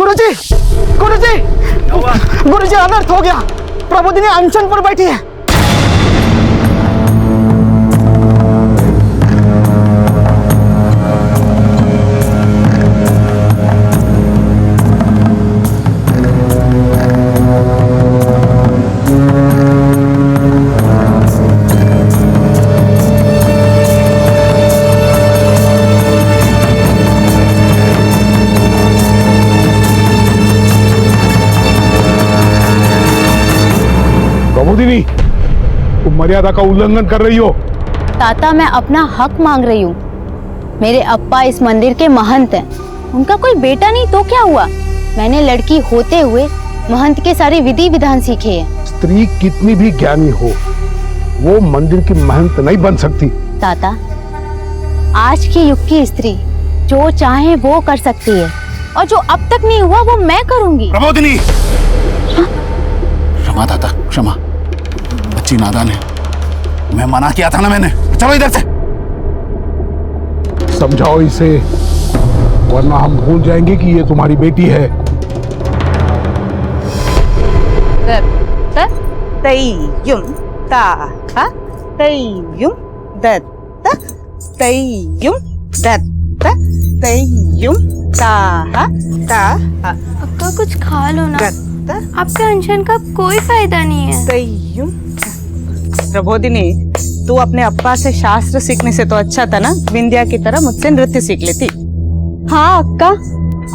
गुरुजी, गुरुजी, गुरुजी अनर्थ हो गया। प्रबोधिनी अनशन पर बैठी है। प्रबोधिनी, तुम मर्यादा का उल्लंघन कर रही हो। ताता, मैं अपना हक मांग रही हूँ। मेरे अप्पा इस मंदिर के महंत हैं। उनका कोई बेटा नहीं तो क्या हुआ? मैंने लड़की होते हुए महंत के सारे विधि विधान सीखे हैं। स्त्री कितनी भी ज्ञानी हो, वो मंदिर की महंत नहीं बन सकती। ताता, आज के युग की स्त्री जो चाहे वो कर सकती है, और जो अब तक नहीं हुआ वो मैं करूंगी। प्रबोधिनी, क्षमा ताता, क्षमा। बच्ची नादान है, मैं मना किया था ना मैंने। चलो इधर से। समझाओ इसे, वरना हम भूल जाएंगे कि ये तुम्हारी बेटी है। तैयुम ताहा तैयुम दत्त तैयुम दत्त तैयुम ताहा ताहा। अक्का कुछ खा लो ना, दत्त आपके अनशन का कोई फायदा नहीं है। तैयुम। प्रबोधिनी, तू अपने अप्पा से शास्त्र सीखने से तो अच्छा था ना विंध्या की तरह मुझसे नृत्य सीख लेती। हाँ अक्का,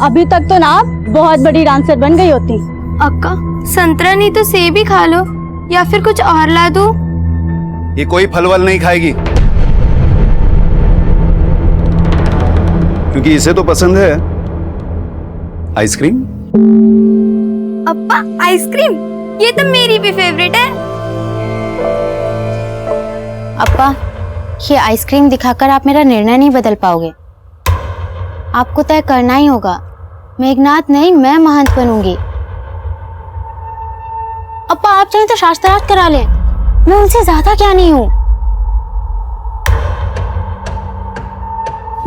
अभी तक तो ना आप बहुत बड़ी डांसर बन गई होती। अक्का, संतरा नहीं तो सेब ही खा लो, या फिर कुछ और ला दो। ये कोई फल वल नहीं खाएगी, क्योंकि इसे तो पसंद है आइसक्रीम। अप्पा, आइसक्रीम? ये तो मेरी भी फेवरेट है। अप्पा, ये आइसक्रीम दिखाकर आप मेरा निर्णय नहीं बदल पाओगे। आपको तय करना ही होगा। मेघनाथ नहीं, मैं महंत बनूंगी। अप्पा, आप चाहें तो शास्त्रार्थ करा लें, मैं उनसे ज्यादा ज्ञानी हूँ।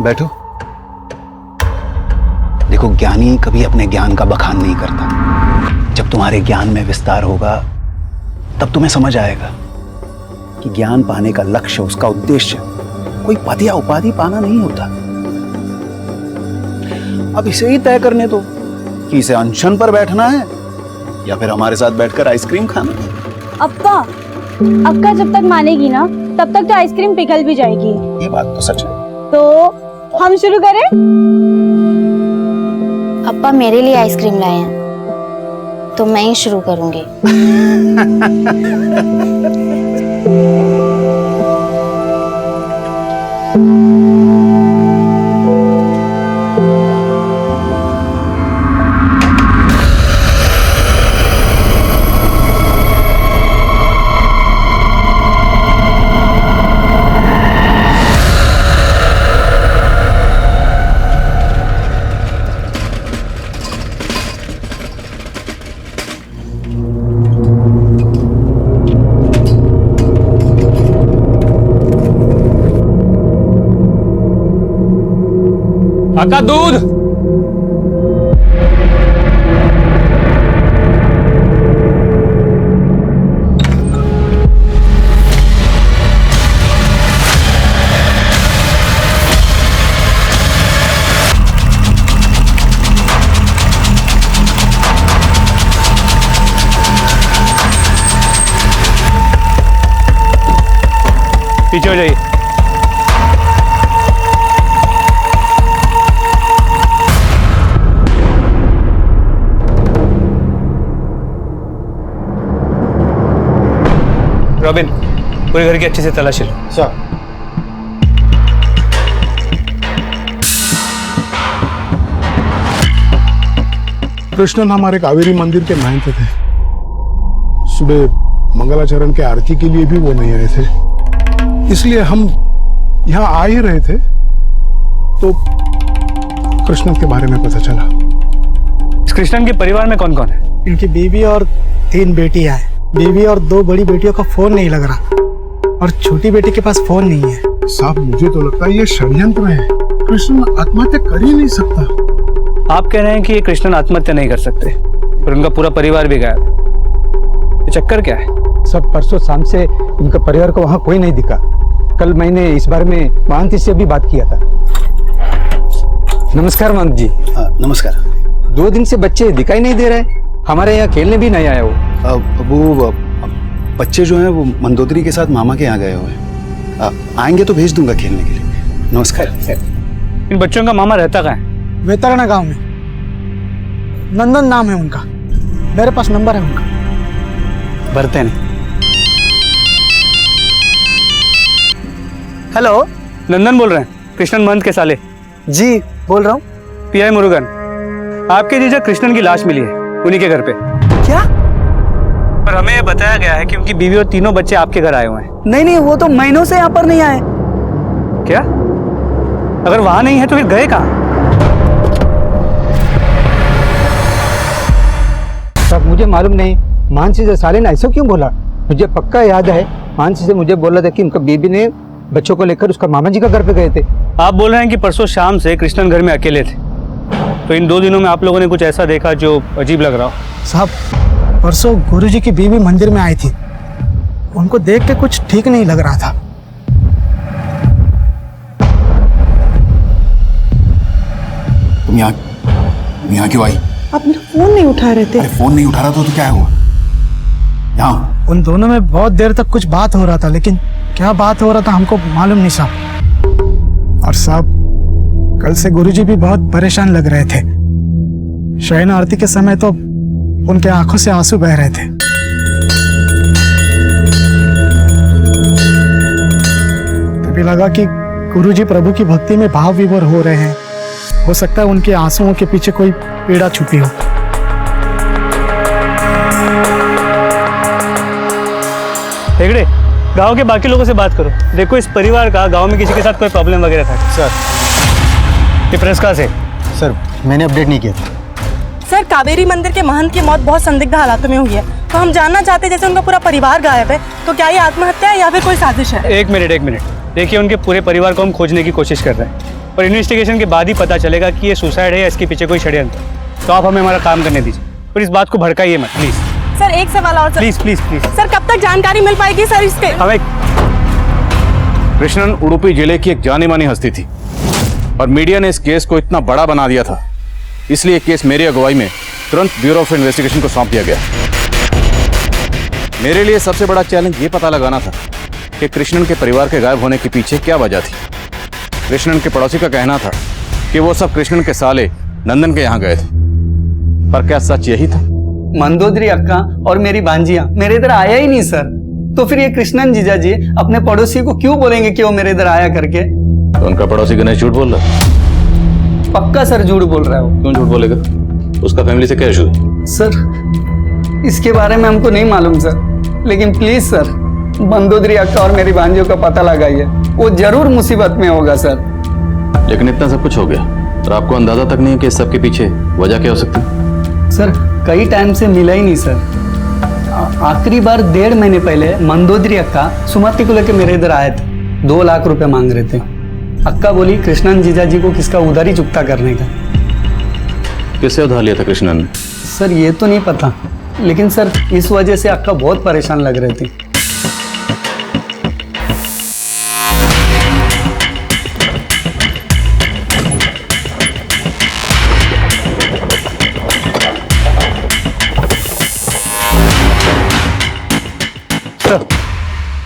बैठो। देखो, ज्ञानी कभी अपने ज्ञान का बखान नहीं करता। जब तुम्हारे ज्ञान में विस्तार होगा तब तुम्हें समझ आएगा कि ज्ञान पाने का लक्ष्य, उसका उद्देश्य कोई पद या उपाधि पाना नहीं होता। अब इसे ही तय करने दो कि इसे अनशन पर बैठना है या फिर हमारे साथ बैठकर आइसक्रीम खाना है। अक्का, अक्का जब तक मानेगी ना तब तक तो आइसक्रीम पिघल भी जाएगी। ये बात तो सच है। तो हम शुरू करें? अप्पा मेरे लिए आइसक्रीम लाए हैं तो मैं ही शुरू करूंगी। काका, दूध। पीछे हो जाइए। रॉबिन, पूरे घर की अच्छे से तलाशी लो। सर। कृष्णन हमारे कावेरी मंदिर के महंत थे। सुबह मंगलाचरण के आरती के लिए भी वो नहीं आए थे, इसलिए हम यहाँ आ ही रहे थे तो कृष्णन के बारे में पता चला। इस कृष्णन के परिवार में कौन कौन है? इनकी बीवी और 3 बेटियां हैं। बीवी और 2 बड़ी बेटियों का फोन नहीं लग रहा और छोटी बेटी के पास फोन नहीं है। साहब, मुझे तो लगता है ये षड्यंत्र है। कृष्ण आत्महत्या कर ही नहीं सकता। आप कह रहे हैं कि ये कृष्णन आत्महत्या नहीं कर सकते और उनका पूरा परिवार भी गायब। ये चक्कर क्या है? सब परसों शाम से उनका परिवार को वहाँ कोई नहीं दिखा। कल मैंने इस बारे में महंत से भी बात किया था। नमस्कार महंत जी। नमस्कार। 2 दिन से बच्चे दिखाई नहीं दे रहे, हमारे यहाँ खेलने भी नहीं आए वो बच्चे जो हैं वो मंदोदरी के साथ मामा के यहाँ गए हुए हैं। आएंगे तो भेज दूंगा खेलने के लिए। नमस्कार। इन बच्चों का मामा रहता कहाँ है? वेतरणा गांव में, नंदन नाम है उनका। मेरे पास नंबर है उनका। भरते हैं। हेलो, नंदन बोल रहे हैं, कृष्णन महंत के साले। जी बोल रहा हूँ। पीआई मुरुगन, आपके जीजा कृष्णन की लाश मिली है उन्हीं के घर पे। क्या? पर हमें ये बताया गया है कि उनकी बीवी और 3 बच्चे आपके घर आए हुए हैं। नहीं, वो तो महीनों से यहाँ पर नहीं आए। क्या? अगर वहां नहीं है तो फिर गए कहाँ? सब मुझे मालूम नहीं। मानसी से साले ने ऐसा क्यों बोला? मुझे पक्का याद है मानसी से मुझे बोला था कि उनका बीबी ने बच्चों को लेकर उसका मामा जी का घर पे गए थे। आप बोल रहे हैं कि परसों शाम से कृष्णन घर में अकेले थे, तो इन 2 दिनों में आप लोगों ने कुछ ऐसा देखा जो अजीब लग रहा हो? साहब, परसों गुरुजी की बीवी मंदिर में आई थी। उनको देख के कुछ ठीक नहीं लग रहा था। तुम यहाँ क्यों आई? आप मेरा फोन नहीं उठा रहे थे। अरे फोन नहीं उठा रहा तो क्या हुआ? यहाँ उन दोनों में बहुत देर तक कुछ बात हो रहा था, लेकिन क्या बात हो रहा था हमको मालूम नहीं साहब। और साहब, कल से गुरुजी भी बहुत परेशान लग रहे थे। शयन आरती के समय तो उनके आंखों से आंसू बह रहे थे। तभी लगा कि गुरुजी प्रभु की भक्ति में भाव विभोर हो रहे हैं। हो सकता है उनके आंसुओं के पीछे कोई पीड़ा छुपी हो। हेगड़े, गांव के बाकी लोगों से बात करो। देखो इस परिवार का गांव में किसी के साथ कोई प्रॉब्लम वगैरह था? सर, ये प्रेस कहाँ से? सर मैंने अपडेट नहीं किया था। सर, कावेरी मंदिर के महंत की मौत बहुत संदिग्ध हालातों में हुई है, तो हम जानना चाहते हैं, जैसे उनका पूरा परिवार गायब है, तो क्या ये आत्महत्या है या फिर कोई साजिश है? एक मिनट। देखिए, उनके पूरे परिवार को हम खोजने की कोशिश कर रहे हैं, और इन्वेस्टिगेशन के बाद ही पता चलेगा कि ये सुसाइड है या इसके पीछे कोई षड्यंत्र। तो आप हमें हमारा काम करने दीजिए और इस बात को भड़काइए मत, प्लीज। सर, एक सवाल और। प्लीज। सर, कब तक जानकारी मिल पाएगी सर इसके? हमें कृष्णन उडुपी जिले की एक जानी मानी हस्ती थी और मीडिया ने इस केस को इतना बड़ा बना दिया था, इसलिए केस मेरी अगुवाई में तुरंत ब्यूरो ऑफ इन्वेस्टिगेशन को सौंप दिया गया। मेरे लिए सबसे बड़ा चैलेंज ये पता लगाना था कि कृष्णन के परिवार के गायब होने के पीछे क्या वजह थी। कृष्णन के पड़ोसी का कहना था कि वो सब कृष्णन के साले नंदन के यहाँ गए थे, पर क्या सच यही था? मंदोदरी अक्का और मेरी भांजिया मेरे इधर आया ही नहीं सर। तो फिर ये कृष्णन जीजा जी अपने पड़ोसी को क्यों बोलेंगे कि वो मेरे इधर आया करके? तो उनका पड़ोसी गणेश झूठ बोल रहा? पक्का सर झूठ बोल रहा है वो। क्यों झूठ बोलेगा? उसका फैमिली से क्या इशू? सर, इसके बारे में हमको नहीं मालूम सर, लेकिन प्लीज सर, मंदोदरी अक्का और मेरी भांजियों का पता लगाइए, वो जरूर मुसीबत में होगा सर। लेकिन इतना सब कुछ हो गया और आपको अंदाजा तक नहीं है कि इस सब के पीछे वजह क्या हो सकती? सर, कई टाइम से मिला ही नहीं सर। आखिरी बार 1.5 महीने पहले मंदोदरी अक्का सुमति को लेकर मेरे इधर आए थे। 2 लाख रुपए मांग रहे थे। अक्का बोली कृष्णन जीजा जी को किसका उधारी चुकता करने का। किससे उधार लिया था कृष्णन ने? सर, ये तो नहीं पता, लेकिन सर इस वजह से अक्का बहुत परेशान लग रहे थे।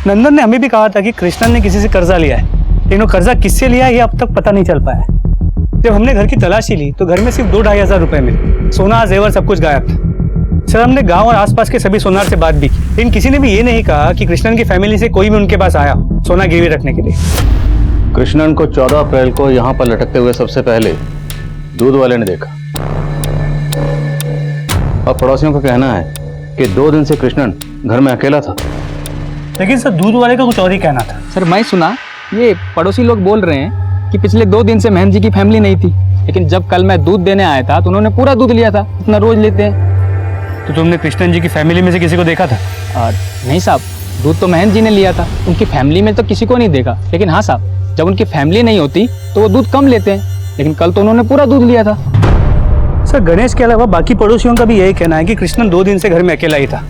नंदन ने हमें भी कहा था कि कृष्णन ने किसी से कर्जा लिया है, लेकिन वो कर्जा किससे लिया है ये अब तक पता नहीं चल पाया। जब हमने घर की तलाशी ली तो घर में सिर्फ 2-2.5 हज़ार रुपए मिले। सोना जेवर सब कुछ गायब था। सर, हमने गांव और आसपास के सभी सोनार से बात भी की, लेकिन किसी ने भी ये नहीं कहा कि कृष्णन की फैमिली से कोई भी उनके पास आया हो सोना गिरवी रखने के लिए। कृष्णन को 14 अप्रैल को यहाँ पर लटकते हुए सबसे पहले दूध वाले ने देखा और पड़ोसियों का कहना है कि 2 दिन से कृष्णन घर में अकेला था। लेकिन सर, दूध वाले का कुछ और ही कहना था। सर, मैं सुना ये पड़ोसी लोग बोल रहे हैं कि पिछले 2 दिन से महंत जी की फैमिली नहीं थी, लेकिन जब कल मैं दूध देने आया था तो उन्होंने पूरा दूध लिया था, इतना रोज लेते हैं। तो तुमने कृष्णन जी की फैमिली में से किसी को देखा था? नहीं साहब, दूध तो महंत जी ने लिया था, उनकी फैमिली में तो किसी को नहीं देखा। लेकिन हाँ साहब, जब उनकी फैमिली नहीं होती तो वो दूध कम लेते हैं, लेकिन कल तो उन्होंने पूरा दूध लिया था। सर गणेश के अलावा बाकी पड़ोसियों का भी यही कहना है कि कृष्णन 2 दिन से घर में अकेला ही था।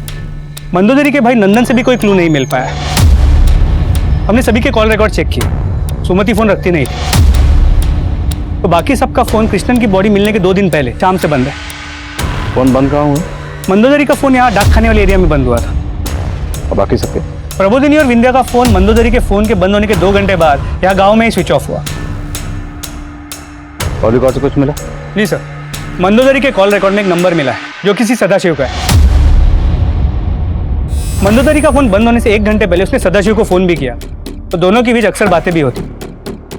मंदोदरी के भाई नंदन से भी कोई क्लू नहीं मिल पाया। हमने सभी के कॉल रिकॉर्ड चेक किए, सुमति फोन रखती नहीं थी। तो बाकी सबका फोन कृष्णन की बॉडी मिलने के 2 दिन पहले शाम से बंद है। फोन बंद कहाँ हुआ? मंदोदरी का फोन यहाँ डाक खाने वाले एरिया में बंद हुआ था। और बाकी सबके? प्रबोधिनी और विंध्या का फोन मंदोदरी के फोन के बंद होने के 2 घंटे बाद यहाँ गांव में ही स्विच ऑफ हुआ। और रिकॉर्ड से कुछ मिला? जी सर, मंदोदरी के कॉल रिकॉर्ड में एक नंबर मिला है जो किसी सदाशिव का है। मंदोदरी का फोन बंद होने से 1 घंटे पहले उसने सदाशिव को फोन भी किया, तो दोनों के बीच अक्सर बातें भी होती।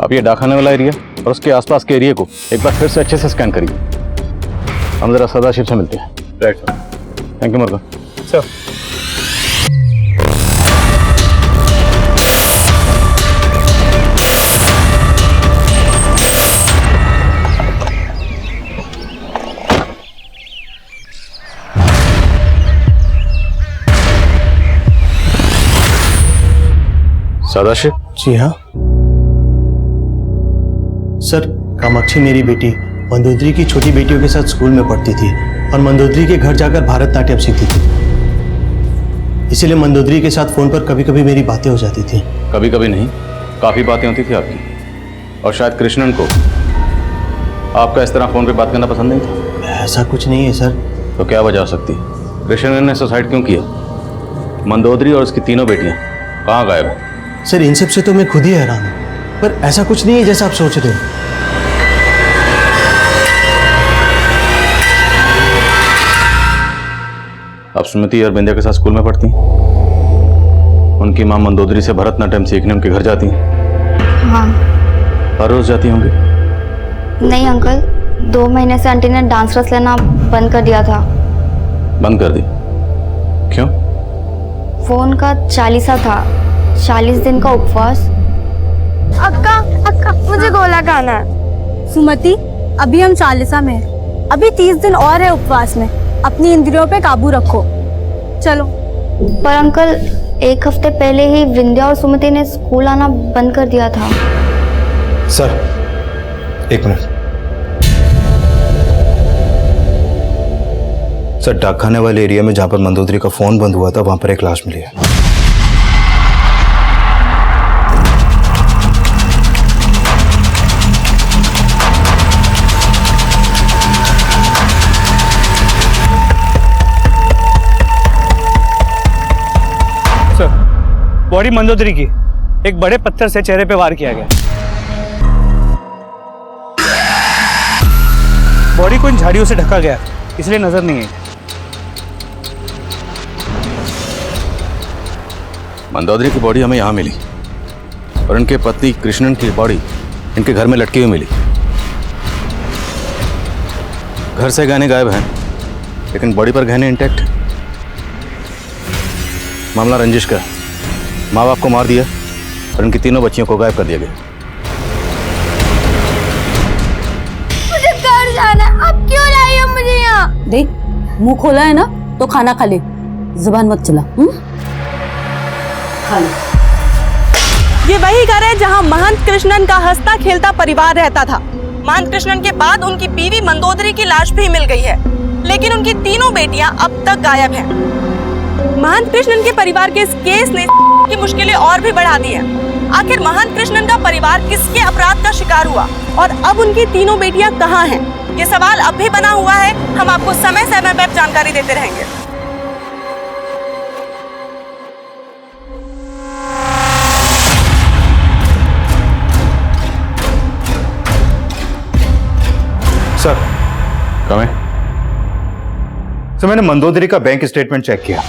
आप ये डाकखाने वाला एरिया और उसके आसपास के एरिया को एक बार फिर से अच्छे से स्कैन करिए। हम जरा सदाशिव से मिलते हैं। राइट, थैंक यू मुर्गा सर। सदाशिव? जी हाँ सर, कामाक्षी मेरी बेटी मंदोदरी की छोटी बेटियों के साथ स्कूल में पढ़ती थी और मंदोदरी के घर जाकर भारतनाट्यम सीखती थी। इसीलिए मंदोदरी के साथ फोन पर कभी कभी मेरी बातें हो जाती थी। कभी कभी नहीं, काफी बातें होती थी आपकी। और शायद कृष्णन को आपका इस तरह फोन पे बात करना पसंद नहीं था। ऐसा कुछ नहीं है सर। तो क्या वजह हो सकती है? कृष्णन ने सुसाइड क्यों किया? मंदोदरी और उसकी तीनों बेटियां कहाँ गायब हैं? सर इन सब से तो मैं खुद ही हैरान हूँ, पर ऐसा कुछ नहीं है जैसा आप सोच रहे हो। आप सुमति और बिंदिया के साथ स्कूल में पढ़ती हैं? उनकी मां मंदोदरी से भरतनाट्यम सीखने उनके घर जाती हैं? हाँ। हर रोज जाती होंगी? नहीं अंकल, 2 महीने से आंटी ने डांस क्लास लेना बंद कर दिया था। बंद कर दी? क्यों? वो उनका 40सा था, 40 दिन का उपवास। अक्का अक्का मुझे गोला खाना है। सुमति, अभी हम 40सा में हैं। अभी 30 दिन और है उपवास में। अपनी इंद्रियों पे काबू रखो। चलो। पर अंकल 1 हफ्ते पहले ही विंध्या और सुमति ने स्कूल आना बंद कर दिया था। Sir 1 minute. सर डाकखाने वाले एरिया में जहाँ पर मंदोदरी का फोन बंद हुआ था वहां पर एक लाश मिली है। बॉडी मंदोदरी की एक बड़े पत्थर से चेहरे पे वार किया गया। बॉडी को इन झाड़ियों से ढका गया, इसलिए नजर नहीं है। मंदोदरी की बॉडी हमें यहाँ मिली और इनके पति कृष्णन की बॉडी इनके घर में लटकी हुई मिली। घर से गहने गायब हैं, लेकिन बॉडी पर गहने इंटैक्ट। मामला रंजिश का। माँ बाप को मार दिया और उनकी तीनों बच्चियों को गायब कर दिया गया। मुझे घर जाना है, अब क्यों लाई हो मुझे यहाँ? देख, मुंह खोला है ना तो खाना खा ले, जुबान मत चला। खा ले। ये वही घर है जहाँ महंत कृष्णन का हंसता खेलता परिवार रहता था। महंत कृष्णन के बाद उनकी बीवी मंदोदरी की लाश भी मिल गई है, लेकिन उनकी तीनों बेटियां अब तक गायब हैं। महंत कृष्णन के परिवार के इस केस ने की मुश्किलें और भी बढ़ा दी हैं। आखिर महंत कृष्णन का परिवार किसके अपराध का शिकार हुआ और अब उनकी तीनों बेटियां कहां हैं? ये सवाल अब भी बना हुआ है। हम आपको समय समय पर जानकारी देते रहेंगे। सर कमें? सर मैंने मंदोदरी का बैंक स्टेटमेंट चेक किया।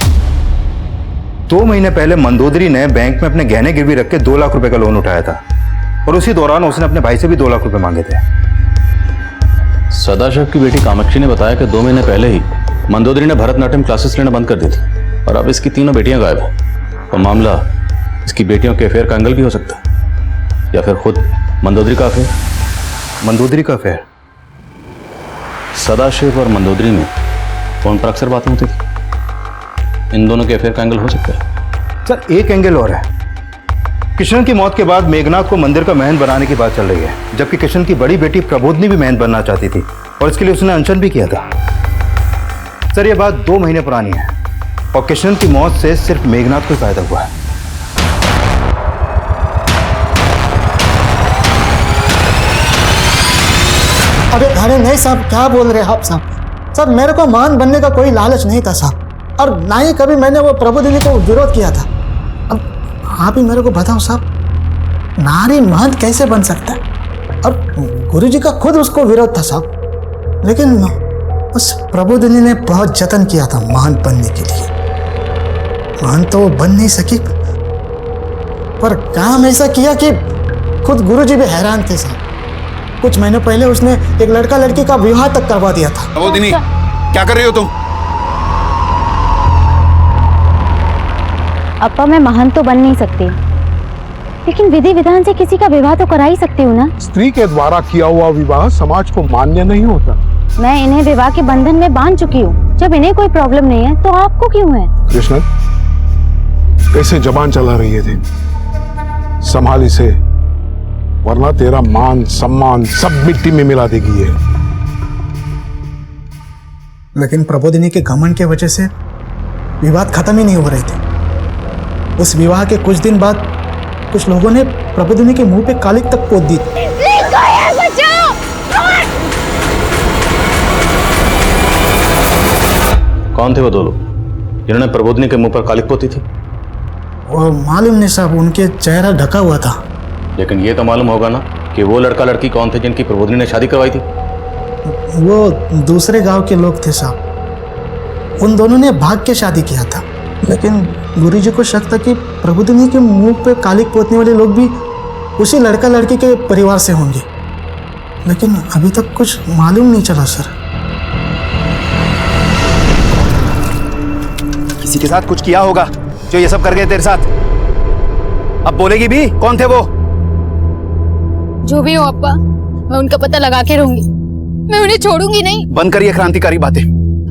2 महीने पहले मंदोदरी ने बैंक में अपने गहने गिरवी रख के 2 लाख रुपए का लोन उठाया था और उसी दौरान उसने अपने भाई से भी 2 लाख रुपए मांगे थे। सदाशिव की बेटी कामाक्षी ने बताया कि 2 महीने पहले ही मंदोदरी ने भरतनाट्यम क्लासेस लेना बंद कर दी थी और अब इसकी तीनों बेटियां गायब हैं। और मामला इसकी बेटियों के अफेयर का एंगल भी हो सकता है, या फिर खुद मंदोदरी का अफेयर। मंदोदरी का अफेयर? सदाशिव और मंदोदरी में फोन पर अक्सर बातें होती थी। इन दोनों के अफेयर का एंगल हो सकता है। सर एक एंगल और है। किशन की मौत के बाद मेघनाथ को मंदिर का महंत बनाने की बात चल रही है, जबकि किशन की बड़ी बेटी प्रबोधनी भी महंत बनना चाहती थी और इसके लिए उसने अनशन भी किया था। सर ये बात 2 महीने पुरानी है और कृष्णन की मौत से सिर्फ मेघनाथ को फायदा हुआ है। अरे नहीं साहब, क्या बोल रहे हैं आप साहब? साहब मेरे को महान बनने का कोई लालच नहीं था साहब, और ना ही कभी मैंने वो प्रबोधिनी को विरोध किया था। अब आप ही मेरे को बताओ साहब, नारी महंत कैसे बन सकता है? और गुरुजी का खुद उसको विरोध था साहब, लेकिन उस प्रबोधिनी ने बहुत जतन किया था महंत बनने के लिए। महंत तो वो बन नहीं सकी, पर काम ऐसा किया कि खुद गुरुजी भी हैरान थे साहब। कुछ महीने पहले उसने एक लड़का लड़की का विवाह तक करवा दिया था। प्रबोधिनी, क्या कर रही हो तुम? अप्पा मैं महंत तो बन नहीं सकती, लेकिन विधि विधान से किसी का विवाह तो करा ही सकती हूँ ना। स्त्री के द्वारा किया हुआ विवाह समाज को मान्य नहीं होता। मैं इन्हें विवाह के बंधन में बांध चुकी हूँ। जब इन्हें कोई प्रॉब्लम नहीं है तो आपको क्यों है? कृष्ण, कैसे जबान चला रही है थे? संभाल इसे, वरना तेरा मान सम्मान सब मिट्टी में मिला देगी ये। लेकिन प्रबोधिनी के घमंड के वजह से विवाद खत्म ही नहीं हो रहे थे। उस विवाह के कुछ दिन बाद कुछ लोगों ने प्रबोधिनी के मुंह पे कालिक तक पोत दी। कौन थे वो 2 लोग जिन्होंने प्रबोधिनी के मुंह पर कालिक पोती थी? वो मालूम नहीं साहब, उनके चेहरा ढका हुआ था। लेकिन ये तो मालूम होगा ना कि वो लड़का लड़की कौन थे जिनकी प्रबोधिनी ने शादी करवाई थी? वो दूसरे गांव के लोग थे साहब। उन दोनों ने भाग के शादी किया था, लेकिन गुरुजी को शक था कि प्रबोधिनी के मुंह पे कालिक पोतने वाले लोग भी उसी लड़का लड़की के परिवार से होंगे, लेकिन अभी तक कुछ मालूम नहीं चला सर। किसी के साथ कुछ किया होगा जो ये सब कर गए तेरे साथ। अब बोलेगी भी? कौन थे वो? जो भी हो अप्पा, मैं उनका पता लगा के रहूंगी। मैं उन्हें छोड़ूंगी नहीं। बंद करिए क्रांतिकारी बातें।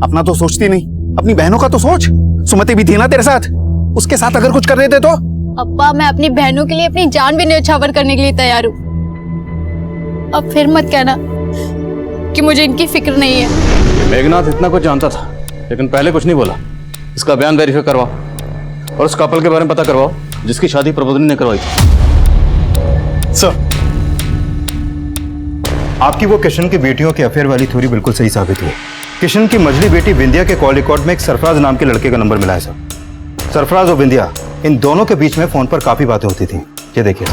अपना तो सोचती नहीं, अपनी बहनों का तो सोच। सुमति भी थी ना तेरे साथ, उसके साथ अगर कुछ कर रहे थे तो? अप्पा मैं अपनी बहनों के लिए अपनी जान भी न्यौछावर करने के लिए तैयार हूँ। अब फिर मत कहना कि मुझे इनकी फिक्र नहीं है। मेघनाथ इतना कुछ जानता था, लेकिन पहले कुछ नहीं बोला। इसका बयान वेरीफाई करवाओ और उस कपल के बारे में पता करवाओ जिसकी शादी प्रबोधिनी ने करवाई थी। सर, आपकी वो किशन की बेटियों के अफेयर वाली थ्योरी बिल्कुल सही साबित हुई। किशन की मझली बेटी विंध्या के कॉल रिकॉर्ड में एक सरफराज नाम के लड़के का नंबर मिला है सर। सरफराज और विंध्या, इन दोनों के बीच में फोन पर काफी बातें होती थी। ये देखिए,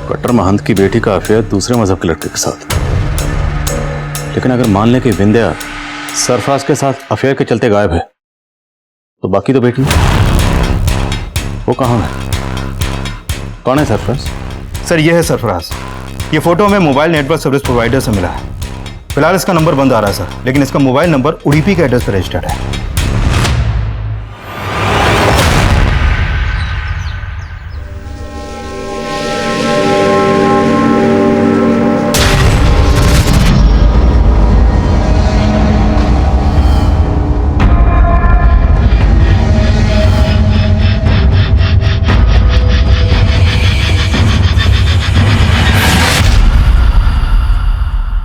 कट्टर महंत की बेटी का अफेयर दूसरे मजहब के लड़के के साथ। लेकिन अगर मान लें कि विंध्या सरफराज के साथ अफेयर के चलते गायब है, तो बाकी तो बेटी वो कहाँ है? कौन है सरफराज? सर ये है सरफराज। ये फोटो हमें मोबाइल नेटवर्क सर्विस प्रोवाइडर से मिला है। फिलहाल इसका नंबर बंद आ रहा है सर, लेकिन इसका मोबाइल नंबर उडुपी के एड्रेस पर रजिस्टर्ड है।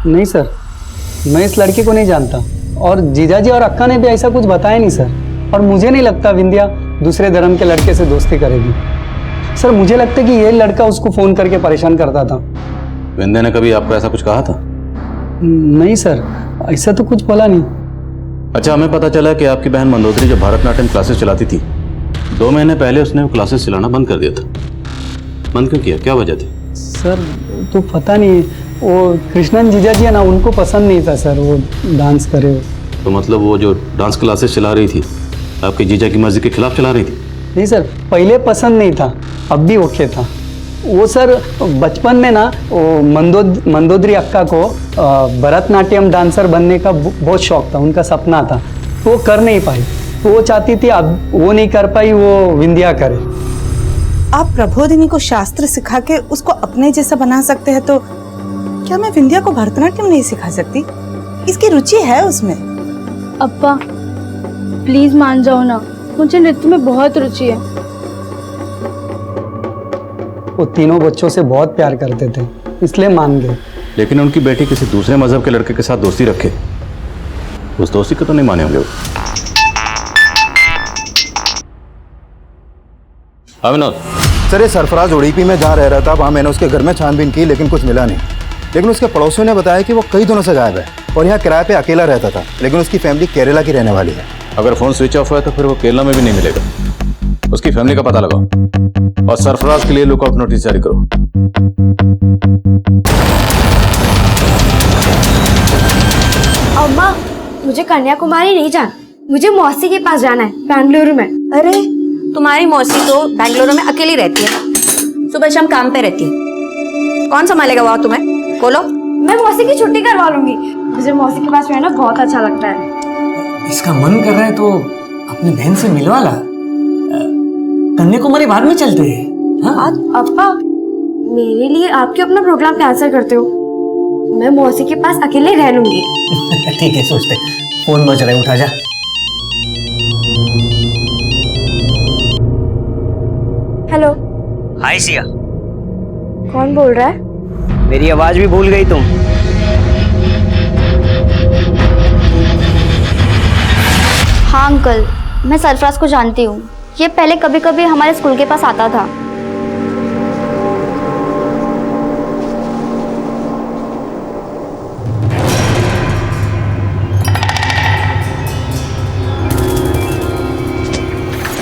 नहीं सर, मैं इस लड़की को नहीं जानता, और जीजाजी और अक्का ने भी ऐसा कुछ बताया नहीं सर। और मुझे नहीं लगता विंध्या दूसरे धर्म के लड़के से दोस्ती करेगी। सर मुझे लगता है कि ये लड़का उसको फोन करके परेशान करता था। विंध्या ने कभी आपको ऐसा कुछ कहा था? नहीं सर, ऐसा तो कुछ बोला नहीं। अच्छा, हमें पता चला कि आपकी बहन मंदोदरी जब भरतनाट्यम क्लासेस चलाती थी, 2 महीने पहले उसने वो क्लासेस चलाना बंद कर दिया था। बंद क्यों किया? क्या वजह थी? सर तो पता नहीं, वो कृष्णन जीजाजी है ना, उनको पसंद नहीं था सर वो डांस करे। तो मतलब वो जो डांस क्लासेस चला रही थी आपके जीजा की मर्जी के खिलाफ चला रही थी? नहीं सर, पहले पसंद नहीं था, अब भी ओके था। वो सर बचपन में ना वो मंदोदरी अक्का को भरतनाट्यम डांसर बनने का बहुत शौक था, उनका सपना था। तो वो कर नहीं पाई, तो वो चाहती थी अब वो नहीं कर पाई, वो विंध्या करे। आप प्रबोधिनी को शास्त्र सिखा के उसको अपने जैसा बना सकते हैं, तो क्या मैं विंध्या को भरतनाट्यम नहीं सिखा सकती? इसकी रुचि है उसमें। अप्पा प्लीज मान जाओ ना, मुझे नृत्य में बहुत रुचि है। वो तीनों बच्चों से बहुत प्यार करते थे, इसलिए मान गए। लेकिन उनकी बेटी किसी दूसरे मजहब के लड़के के साथ दोस्ती रखे, उस दोस्ती को तो नहीं माने होंगे वो। हाँ विनोद। सर ये सरफराज उड़ीपी में जहाँ रह रहा था वहाँ मैंने उसके घर में छानबीन की लेकिन कुछ मिला नहीं। लेकिन उसके पड़ोसियों ने बताया कि वो कई दिनों से गायब है और यहाँ किराए पे अकेला रहता था, लेकिन उसकी फैमिली केरला की रहने वाली है। अगर फोन स्विच ऑफ हुआ है तो फिर वो केरला में भी नहीं मिलेगा। उसकी फैमिली का पता लगाओ और सरफराज के लिए लुकआउट नोटिस जारी करो। अम्मा, मुझे कन्याकुमारी नहीं जाना, मुझे मौसी के पास जाना है बेंगलुरु में। अरे तुम्हारी मौसी तो बेंगलुरु में अकेली रहती है, सुबह शाम काम पे रहती है, कौन संभालेगा वहाँ तुम्हें? बोलो। मैं मौसी की छुट्टी करवा लूंगी, मुझे मौसी के पास रहना बहुत अच्छा लगता है। इसका मन कर रहा है तो अपनी बहन से मिलवा ला, कन्याकुमारी बाद में चलते हैं। हाँ? अप्पा, मेरे लिए आप क्यों अपना प्रोग्राम कैंसिल करते हो? मैं मौसी के पास अकेले रह लूंगी। ठीक है, सोचते। फोन बज रहा है, उठा जा। हेलो। हाय सिया। कौन बोल रहा है? मेरी आवाज भी भूल गई तुम? हाँ अंकल, मैं सरफराज को जानती हूँ। ये पहले कभी कभी हमारे स्कूल के पास आता था।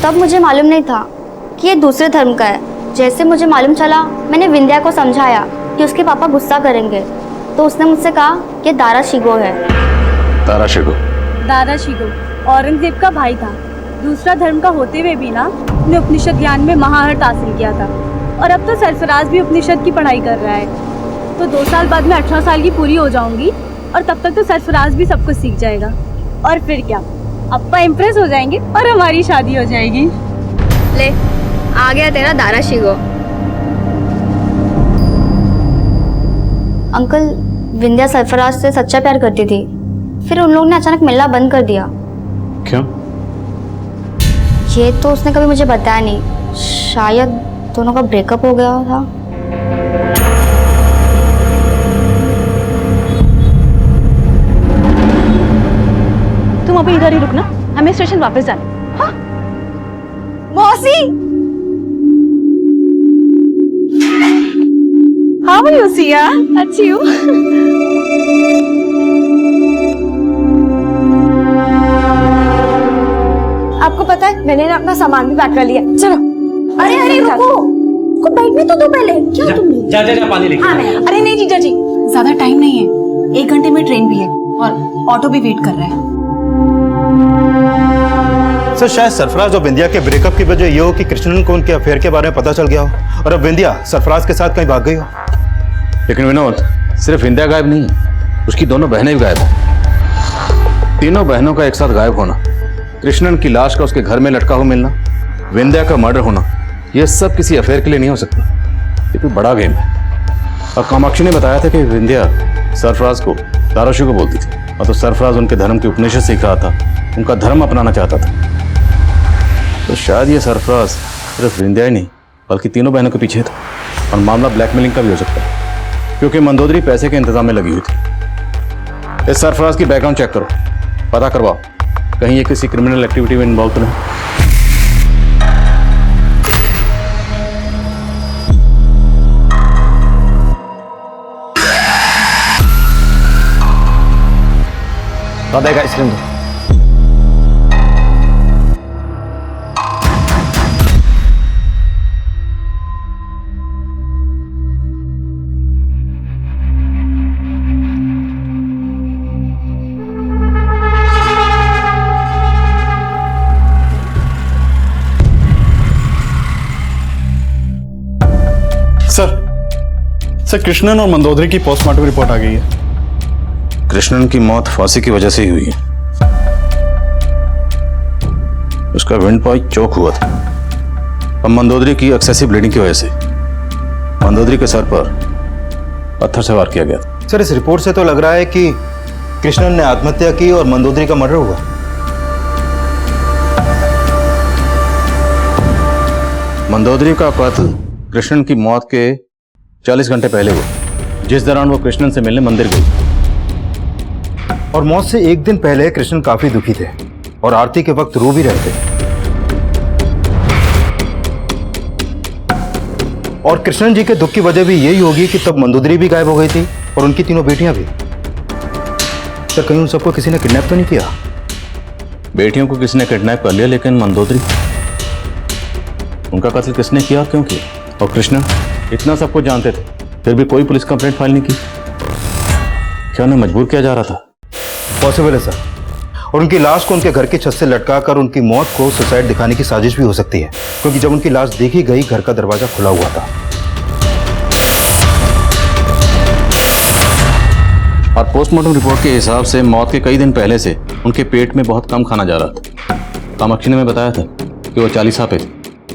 तब मुझे मालूम नहीं था कि ये दूसरे धर्म का है। जैसे मुझे मालूम चला, मैंने विंध्या को समझाया कि उसके पापा गुस्सा करेंगे, तो उसने मुझसे कहा कि दारा शिगो है। दारा शिगो? दारा शिगो औरंगजेब का भाई था। दूसरा धर्म का होते हुए भी ना उसने उपनिषद ज्ञान में महारत हासिल किया था। और अब तो सरफराज भी उपनिषद की पढ़ाई कर रहा है। तो 2 साल बाद मैं 18 साल की पूरी हो जाऊंगी और तब तक तो सरफराज भी सब कुछ सीख जाएगा। और फिर क्या, अप्पा इम्प्रेस हो जाएंगे और हमारी शादी हो जाएगी। ले, आ गया तेरा दारा शिगो। अंकल, विंध्या सरफराज से सच्चा प्यार करती थी, फिर उन लोगों ने अचानक मिलना बंद कर दिया। क्यों? ये तो उसने कभी मुझे बताया नहीं। शायद दोनों का ब्रेकअप हो गया था। तुम अभी इधर ही रुकना, हमें स्टेशन वापस जाना। हाँ? मौसी, हाउ आर यू सिया? अच्छी हूँ। आपको पता है, मैंने ना अपना सामान भी पैक कर लिया। चलो। अरे अरे रुको, को बैठने तो दो पहले। क्या तुम? जा पानी लेके। अरे नहीं जीजा जी, ज्यादा टाइम नहीं है, 1 घंटे में ट्रेन भी है और ऑटो भी वेट कर रहा है। सर शायद सरफराज और विंध्या के ब्रेकअप की वजह ये हो कि कृष्णन को उनके अफेयर के बारे में पता चल गया हो और अब विंध्या सरफराज के साथ कहीं भाग गई हो। लेकिन विनोद, सिर्फ विंध्या गायब नहीं है, उसकी दोनों बहनें भी गायब हैं। तीनों बहनों का एक साथ गायब होना, कृष्णन की लाश का उसके घर में लटका हुआ मिलना, विंध्या का मर्डर होना, यह सब किसी अफेयर के लिए नहीं हो सकता। ये कोई बड़ा गेम है। और कामाक्षी ने बताया था कि विंध्या सरफराज को दाराशु को बोलती थी और तो सरफराज उनके धर्म के उपनिषद सीख रहा था, उनका धर्म अपनाना चाहता था। तो शायद ये सरफराज सिर्फ विंध्या ही नहीं बल्कि तीनों बहनों के पीछे था। और मामला ब्लैकमेलिंग का भी हो सकता है, क्योंकि मंदोदरी पैसे के इंतजाम में लगी हुई थी। इस सरफराज की बैकग्राउंड चेक करो, पता करवाओ कहीं ये किसी क्रिमिनल एक्टिविटी में इन्वॉल्व तो नहीं। दादा का आइसक्रीम दो। सर कृष्णन और मंदोदरी की पोस्टमार्टम रिपोर्ट आ गई है। कृष्णन की मौत फांसी की वजह से ही हुई है। उसका विंड पाइप चौक हुआ था और मंदोदरी की एक्सेसिव ब्लीडिंग की वजह से मंदोदरी के सर पर पत्थर से वार किया गया था। सर इस रिपोर्ट से तो लग रहा है कि कृष्णन ने आत्महत्या की और मंदोदरी का मर्डर हुआ। मंदोदरी का कत्ल कृष्णन की मौत के 40 घंटे पहले हुआ। जिस दौरान वो कृष्णन से मिलने मंदिर गई। और मौत से एक दिन पहले कृष्णन काफी दुखी थे और आरती के वक्त रो भी रहे थे। और कृष्णन जी के दुख की वजह भी यही होगी कि तब मंदोदरी भी गायब हो गई थी और उनकी तीनों बेटियां भी। सर कहीं उन सबको किसी ने किडनैप तो नहीं किया? बेटियों को किसने किडनैप कर लिया, लेकिन मंदोदरी, उनका कत्ल किसने किया, क्यों किया? और कृष्णन इतना सब कुछ जानते थे, फिर भी कोई पुलिस कंप्लेंट फाइल नहीं की। क्या उन्हें मजबूर किया जा रहा था? पॉसिबल है सर। और उनकी लाश को उनके घर की छत से लटकाकर उनकी मौत को सुसाइड दिखाने की साजिश भी हो सकती है, क्योंकि जब उनकी लाश देखी गई घर का दरवाजा खुला हुआ था। और पोस्टमार्टम रिपोर्ट के हिसाब से मौत के कई दिन पहले से उनके पेट में बहुत कम खाना जा रहा था। कामाक्षी ने मैं बताया था कि वो 40 पे थे,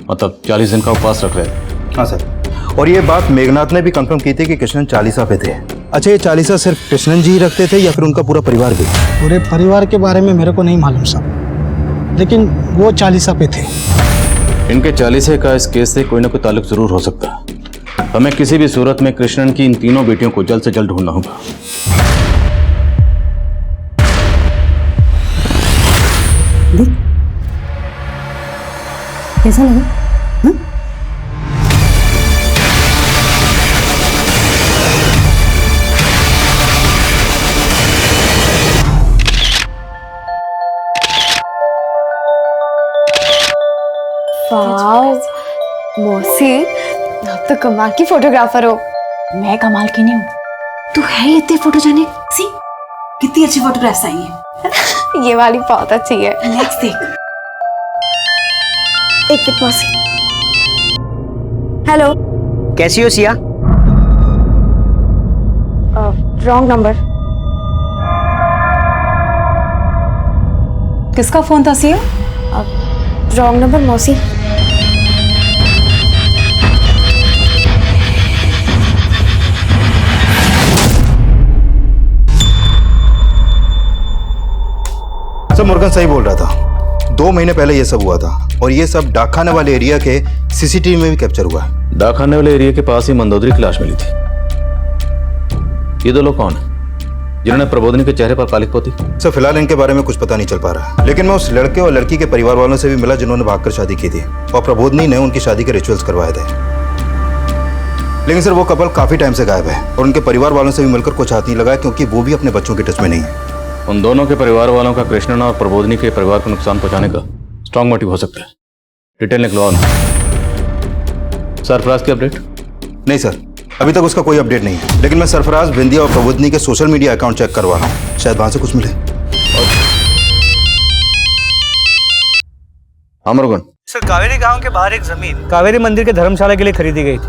मतलब 40 दिन का उपवास रख रहे थे। हाँ सर, और ये बात मेघनाथ ने भी कंफर्म की थी कि कृष्णन 40 पे थे। अच्छा, ये 40 सिर्फ कृष्णन जी ही रखते थे या फिर उनका पूरा परिवार भी? पूरे परिवार के बारे में मेरे को नहीं मालूम साहब, लेकिन वो 40 पे थे। इनके 40 का इस केस से कोई ना कोई ताल्लुक जरूर हो सकता है। हमें किसी भी सूरत में कृष्णन की इन तीनों बेटियों को जल्द से जल्द ढूंढना होगा। कैसा लगा? वाओ मौसी, आप तो कमाल की फोटोग्राफर हो। मैं कमाल की नहीं हूँ, तू है ही इतनी फोटोजेनिक। सी कितनी अच्छी फोटोग्राफ्स आई हैं। ये वाली बहुत अच्छी है। नेक्स्ट देख। एक मिनट मौसी। हेलो, कैसी हो सिया? Wrong number. किसका फोन था सिया? रॉन्ग नंबर मौसी। सर मुर्गन सही बोल रहा था। 2 महीने पहले ये सब हुआ था और ये सब डाकखाने वाले एरिया के सीसीटीवी में भी कैप्चर हुआ है। डाकखाने वाले एरिया के पास ही मंदोदरी की लाश मिली थी। ये 2 लोग कौन है जिन्होंने प्रबोधनी के चेहरे पर कालिक पोती? सर फिलहाल इनके बारे में कुछ पता नहीं चल पा रहा, लेकिन मैं उस लड़के और लड़की के परिवार वालों से भी मिला जिन्होंने भागकर शादी की थी और प्रबोधनी ने उनकी शादी के रिचुअल्स करवाए थे। लेकिन सर वो कपल काफी टाइम से गायब है और उनके परिवार वालों से भी मिलकर कुछ हाथ नहीं लगा, क्योंकि वो भी अपने बच्चों के टच में नहीं है। उन दोनों के परिवार वालों का कृष्णन और प्रबोधनी के परिवार को नुकसान पहुंचाने का स्ट्रांग मोटिव हो सकता है। डिटेल निकलवाओ ना। सरफराज की अपडेट? नहीं सर, अभी तक उसका कोई अपडेट नहीं है, लेकिन मैं सरफराज, विंध्या और प्रबोधनी के सोशल मीडिया अकाउंट चेक करवा रहा हूँ, शायद वहां से कुछ मिले। अमरगुन सर, कावेरी गांव के बाहर एक जमीन कावेरी मंदिर के धर्मशाला के लिए खरीदी गई थी।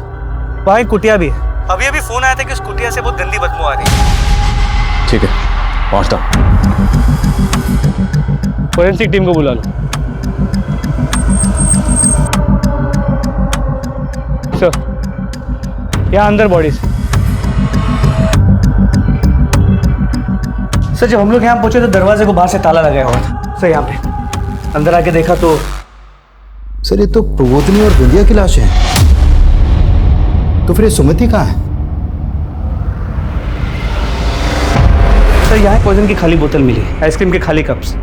वहाँ एक कुटिया भी है। अभी अभी फोन आया था कि उस कुटिया से बहुत गंदी बदबू आ रही है। ठीक है, पहुंचता हूं। फोरेंसिक टीम को बुला लो। सर, यहाँ अंदर बॉडीज। सर, जब हम लोग यहाँ पहुंचे तो दरवाजे को बाहर से ताला लगाया हुआ था। सर, यहाँ पे अंदर आके देखा तो सर ये तो प्रबोधनी और विंध्या की लाश है। तो फिर ये सुमति कहाँ है? सर, यहाँ पॉइजन की खाली बोतल मिली, आइसक्रीम के खाली कप्स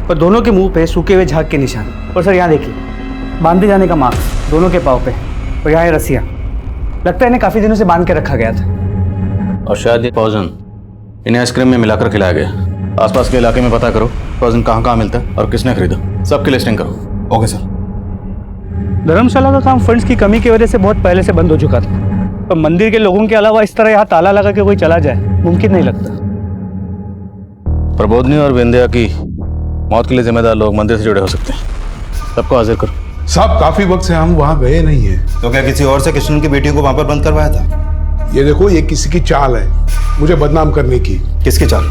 और दोनों के मुंह पे सूखे हुए झाग के निशान। और सर यहाँ देखिए, बांधे जाने का मार्क्स दोनों के पाँव पे और यहाँ रस्सियाँ। लगता है इन्हें काफी दिनों से बांध के रखा गया था। और शायद ये पॉइजन इन्हें आइसक्रीम में मिलाकर खिलाया गया। आसपास के इलाके में पता करो पॉइजन कहाँ मिलता है और किसने खरीदा, सबकी लिस्टिंग करो। Okay sir. धर्मशाला का काम फंड्स की कमी की वजह से बहुत पहले से बंद हो चुका था, पर मंदिर के लोगों के अलावा इस तरह यहाँ ताला लगा के कोई चला जाए मुमकिन नहीं लगता। प्रबोधनी और विंध्या की मौत के लिए जिम्मेदार लोग मंदिर से जुड़े हो सकते हैं, सबको हाजिर करो। साहब काफी वक्त से हम वहाँ गए नहीं हैं। तो क्या किसी और से कृष्णन की बेटियों को वहां पर बंद करवाया था? ये देखो, ये किसी की चाल है मुझे बदनाम करने की। किसकी चाल?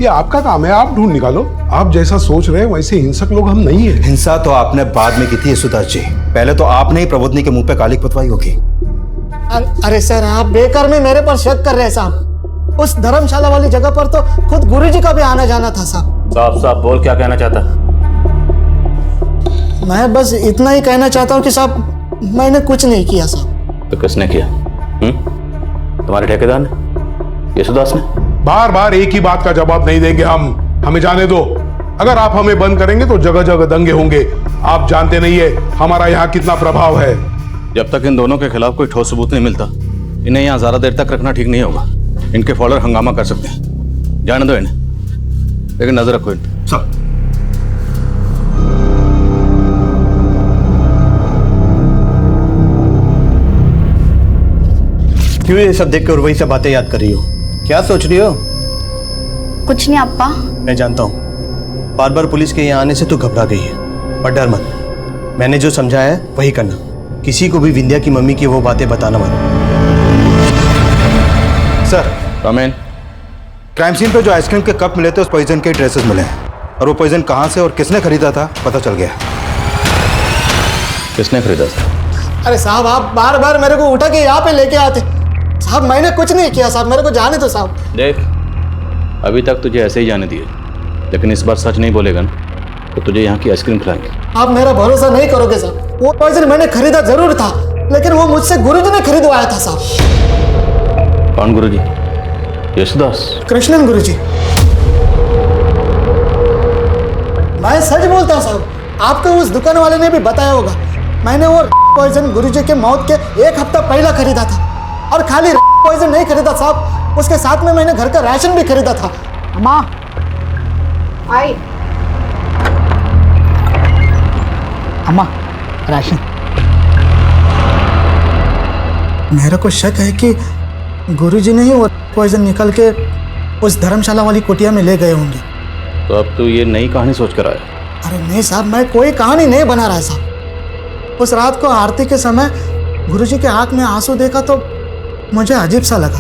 ये आपका काम है, आप ढूंढ निकालो। आप जैसा सोच रहे हैं वैसे हिंसक लोग हम नहीं है। हिंसा तो आपने बाद में की थी सुधार जी, पहले तो आपने ही प्रबोधनी के मुंह पे कालिक पतवाई होगी। अरे सर, आप बेकार में मेरे पर शक कर रहे हैं साहब। उस धर्मशाला वाली जगह पर तो खुद गुरुजी का भी आना जाना था साहब। साफ साफ बोल, क्या कहना चाहता? मैं बस इतना ही कहना चाहता हूँ कि साहब मैंने कुछ नहीं किया साहब। तो किसने किया? तुम्हारे ठेकेदार ने, यशुदास ने? बार बार एक ही बात का जवाब नहीं देंगे हम, हमें जाने दो। अगर आप हमें बंद करेंगे तो जगह जगह दंगे होंगे। आप जानते नहीं है हमारा यहाँ कितना प्रभाव है। जब तक इन दोनों के खिलाफ कोई ठोस सबूत नहीं मिलता, इन्हें यहाँ ज्यादा देर तक रखना ठीक नहीं होगा। इनके फॉलोअर हंगामा कर सकते हैं, जाने दो इन्हें, लेकिन नजर रखो इन सब। क्यों ये सब देखकर वही सब बातें याद कर रही हो? क्या सोच रही हो? कुछ नहीं अप्पा। मैं जानता हूँ बार बार पुलिस के यहाँ आने से तो घबरा गई है, पर डर मत। मैंने जो समझाया है वही करना। किसी को भी विंध्या की मम्मी की वो बातें बताना मत। सर कमेन। क्राइम सीन पे जो आइसक्रीम के कप मिले थे उस पॉइजन के ट्रेसेस मिले हैं, और वो पॉइजन कहाँ से और किसने खरीदा था पता चल गया। किसने खरीदा था? अरे साहब आप बार बार मेरे को उठा के यहाँ पे लेके आते। साहब मैंने कुछ नहीं किया साहब, मेरे को जाने दो साहब। देख, अभी तक तुझे ऐसे ही जाने दिए, लेकिन इस बार सच नहीं बोलेगा ना तो तुझे यहाँ की आइसक्रीम खिलाएंगे। आप मेरा भरोसा नहीं करोगे साहब। वो पॉइजन मैंने खरीदा जरूर था, लेकिन वो मुझसे गुरुजी ने खरीदवाया था साहब। कौन गुरुजी? यशुदास? कृष्णन गुरुजी। मैं सच बोलता हूँ साहब, आपको उस दुकान वाले ने भी बताया होगा। मैंने वो पॉइजन गुरुजी के मौत के एक हफ्ता पहले खरीदा था, और खाली पॉइजन नहीं खरीदा साहब, उसके साथ में मैंने घर का राशन भी खरीदा था। अम्मा आई। अम्मा राशन। मेरे को शक है कि गुरुजी ने ही वो पॉइजन निकल के उस धर्मशाला वाली कुटिया में ले गए होंगे। तो अब तू ये नई कहानी सोच कर आया? अरे नहीं साहब, मैं कोई कहानी नहीं बना रहा साहब। उस रात को आरती के समय गुरुजी के आंख में आंसू देखा तो मुझे अजीब सा लगा।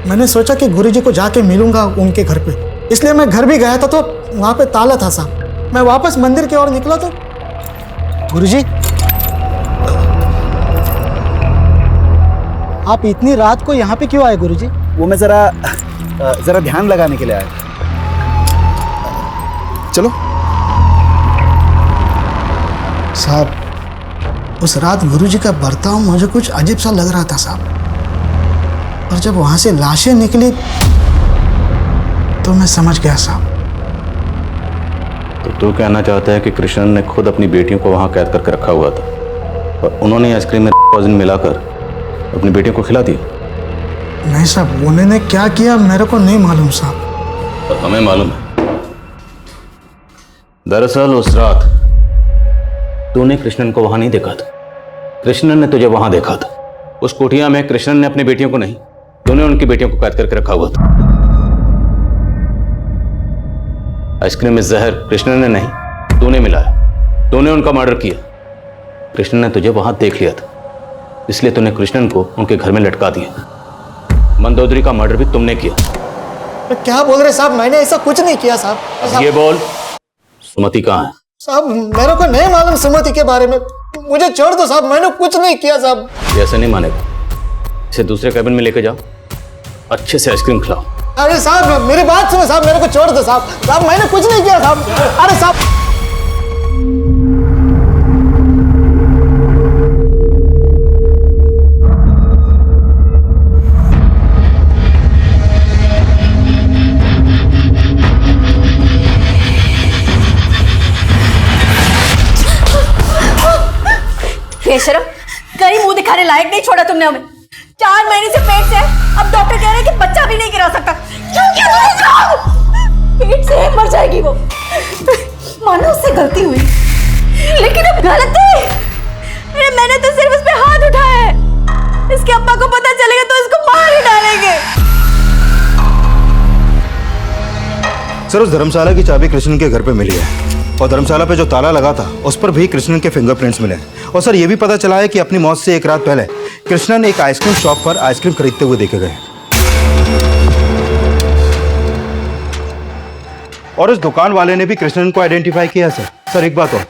मैंने सोचा कि गुरुजी को जाके मिलूंगा उनके घर पे, इसलिए मैं घर भी गया था तो वहां पे ताला था साहब। मैं वापस मंदिर की ओर निकला तो गुरुजी, आप इतनी रात को यहाँ पे क्यों आए गुरुजी? वो मैं जरा ध्यान लगाने के लिए आया। चलो। साहब, उस रात गुरुजी का बर्ताव मुझे कुछ अजीब सा लग रहा था साहब, और जब वहां से लाशें निकली तो मैं समझ गया साहब। तो तू कहना चाहता है कि कृष्णन ने खुद अपनी बेटियों को वहां कैद करके रखा हुआ था और उन्होंने आइसक्रीम में पॉइजन मिलाकर अपनी बेटियों को खिला दिया? नहीं साहब, उन्होंने क्या किया मेरे को नहीं मालूम साहब। और हमें मालूम है। दरअसल उस रात तूने कृष्णन को वहां नहीं देखा था, कृष्णन ने तुझे वहां देखा था। उस कुटिया में कृष्णन ने अपनी बेटियों को नहीं, तूने उनकी बेटियों को कैद करके रखा हुआ था। आइसक्रीम में जहर कृष्णन ने नहीं, तूने मिलाया। तूने उनका मर्डर किया। कृष्णन ने तुझे वहां देख लिया था, इसलिए तूने कृष्णन को उनके घर में लटका दिया। मंदोदरी का मर्डर भी तुमने किया। तो क्या बोल रहे साहब? मैंने ऐसा कुछ नहीं किया साहब। ये बोल, सुमति कहाँ है? साहब मेरे को नहीं मालूम सुमति के बारे में, मुझे छोड़ दो साहब, मैंने कुछ नहीं किया साहब। ये ऐसे नहीं मानेगा, इसे दूसरे कैबिन में लेके जाओ, अच्छे से आइसक्रीम खिलाओ। अरे साहब मेरी बात सुनो साहब, मेरे को छोड़ दो साहब। साहब मैंने कुछ नहीं किया साहब। अरे साहब, बेशरम, कहीं मुंह दिखाने लायक नहीं छोड़ा तुमने हमें। 4 महीने से पेट से है, अब डॉक्टर कह रहे हैं कि बच्चा भी नहीं गिरा सकता। क्यों पेट से मर जाएगी वो। मानो उससे गलती हुई, लेकिन अब गलती। अरे मैंने तो सिर्फ उस पे हाथ उठाया है। इसके अब्बा को पता चलेगा तो इसको मार ही डालेंगे। सर, उस धर्मशाला की चाबी कृष्णन के घर पे मिली है, और धर्मशाला पे जो ताला लगा था उस पर भी कृष्णन के फिंगरप्रिंट्स मिले। और सर, ये भी पता चला है कि अपनी मौत से एक रात पहले कृष्णन एक आइसक्रीम शॉप पर आइसक्रीम खरीदते हुए देखे गए, और इस दुकान वाले ने भी कृष्णन को आइडेंटिफाई किया। सर एक बात और,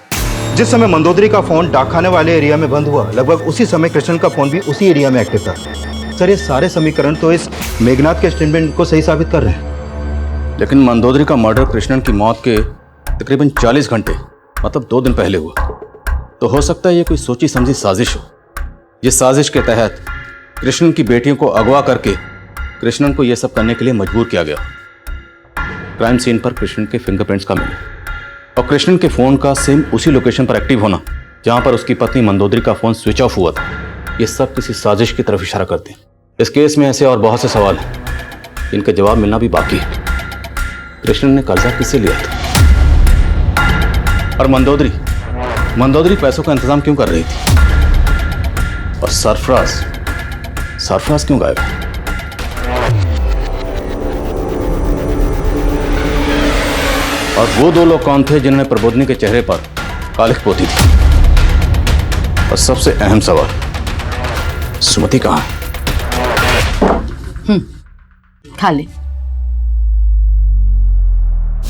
जिस समय मंदोदरी का फोन डाकखाने वाले एरिया में बंद हुआ, लगभग उसी समय कृष्णन का फोन भी उसी एरिया में एक्टिव था। सर, ये सारे समीकरण तो इस मेघनाथ के स्टेटमेंट को सही साबित कर रहे हैं। लेकिन मंदोदरी का मर्डर कृष्णन की मौत के तकरीबन 40 घंटे, मतलब 2 दिन पहले हुआ। तो हो सकता है ये कोई सोची समझी साजिश हो, जिस साजिश के तहत कृष्णन की बेटियों को अगवा करके कृष्णन को यह सब करने के लिए मजबूर किया गया। क्राइम सीन पर कृष्णन के फिंगरप्रिंट्स का मिले और कृष्णन के फोन का सेम उसी लोकेशन पर एक्टिव होना जहां पर उसकी पत्नी मंदोदरी का फोन स्विच ऑफ हुआ था, ये सब किसी साजिश की तरफ इशारा करते हैं। इस केस में ऐसे और बहुत से सवाल हैं जिनका जवाब मिलना भी बाकी है। कृष्णन ने कर्जा किससे लिया था? और मंदोदरी पैसों का इंतजाम क्यों कर रही थी? और सरफराज क्यों गायब है? और वो दो लोग कौन थे जिन्होंने प्रबोधनी के चेहरे पर कालिख पोती थी? और सबसे अहम सवाल, सुमति कहाँ है? खा ले।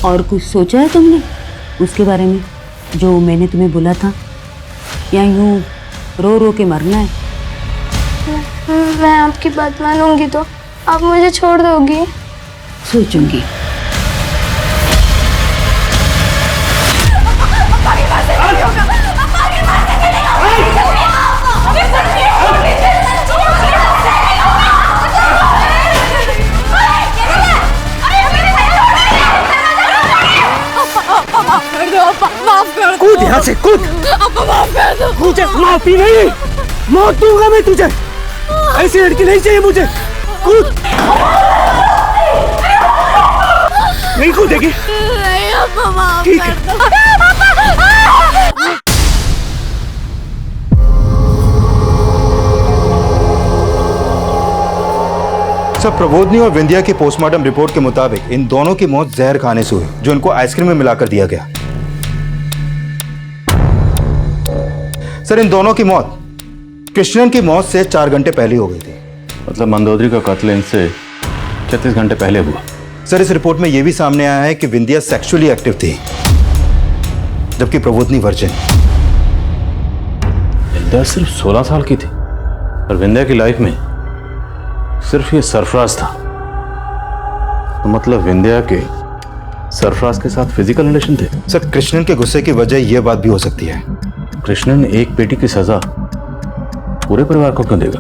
और कुछ सोचा है तुमने उसके बारे में जो मैंने तुम्हें बोला था, या यूं रो रो के मरना है? मैं आपकी बात मानूंगी तो आप मुझे छोड़ दोगी? सोचूंगी। कूद यहाँ से, कूद। माफ कर दो। मुझे माफी नहीं, मौत दूंगा मैं तुझे। ऐसी लड़की नहीं चाहिए मुझे। कूद। नहीं कूदेगी? नहीं अब्बा, माफ ठीक कर है। दो। सर, प्रबोधनी और विंध्या की पोस्टमार्टम रिपोर्ट के मुताबिक इन दोनों की मौत जहर खाने से हुई, जो इनको आइसक्रीम में मिलाकर दिया गया। सर, इन दोनों की मौत कृष्णन की मौत से 4 घंटे पहले हो गई थी। मतलब मंदोदरी का कत्ल इनसे 36 घंटे पहले हुआ। सर, इस रिपोर्ट में यह भी सामने आया है कि विंध्या सेक्सुअली एक्टिव थी, जबकि प्रबोधनी वर्जिन। विंध्या सिर्फ 16 साल की थी और विंध्या की लाइफ में सिर्फ ये सरफराज था। तो मतलब विंध्या के सरफराज के साथ फिजिकल रिलेशन थे। सर, कृष्णन के गुस्से की वजह यह बात भी हो सकती है। कृष्णन एक बेटी की सजा पूरे परिवार को क्यों देगा?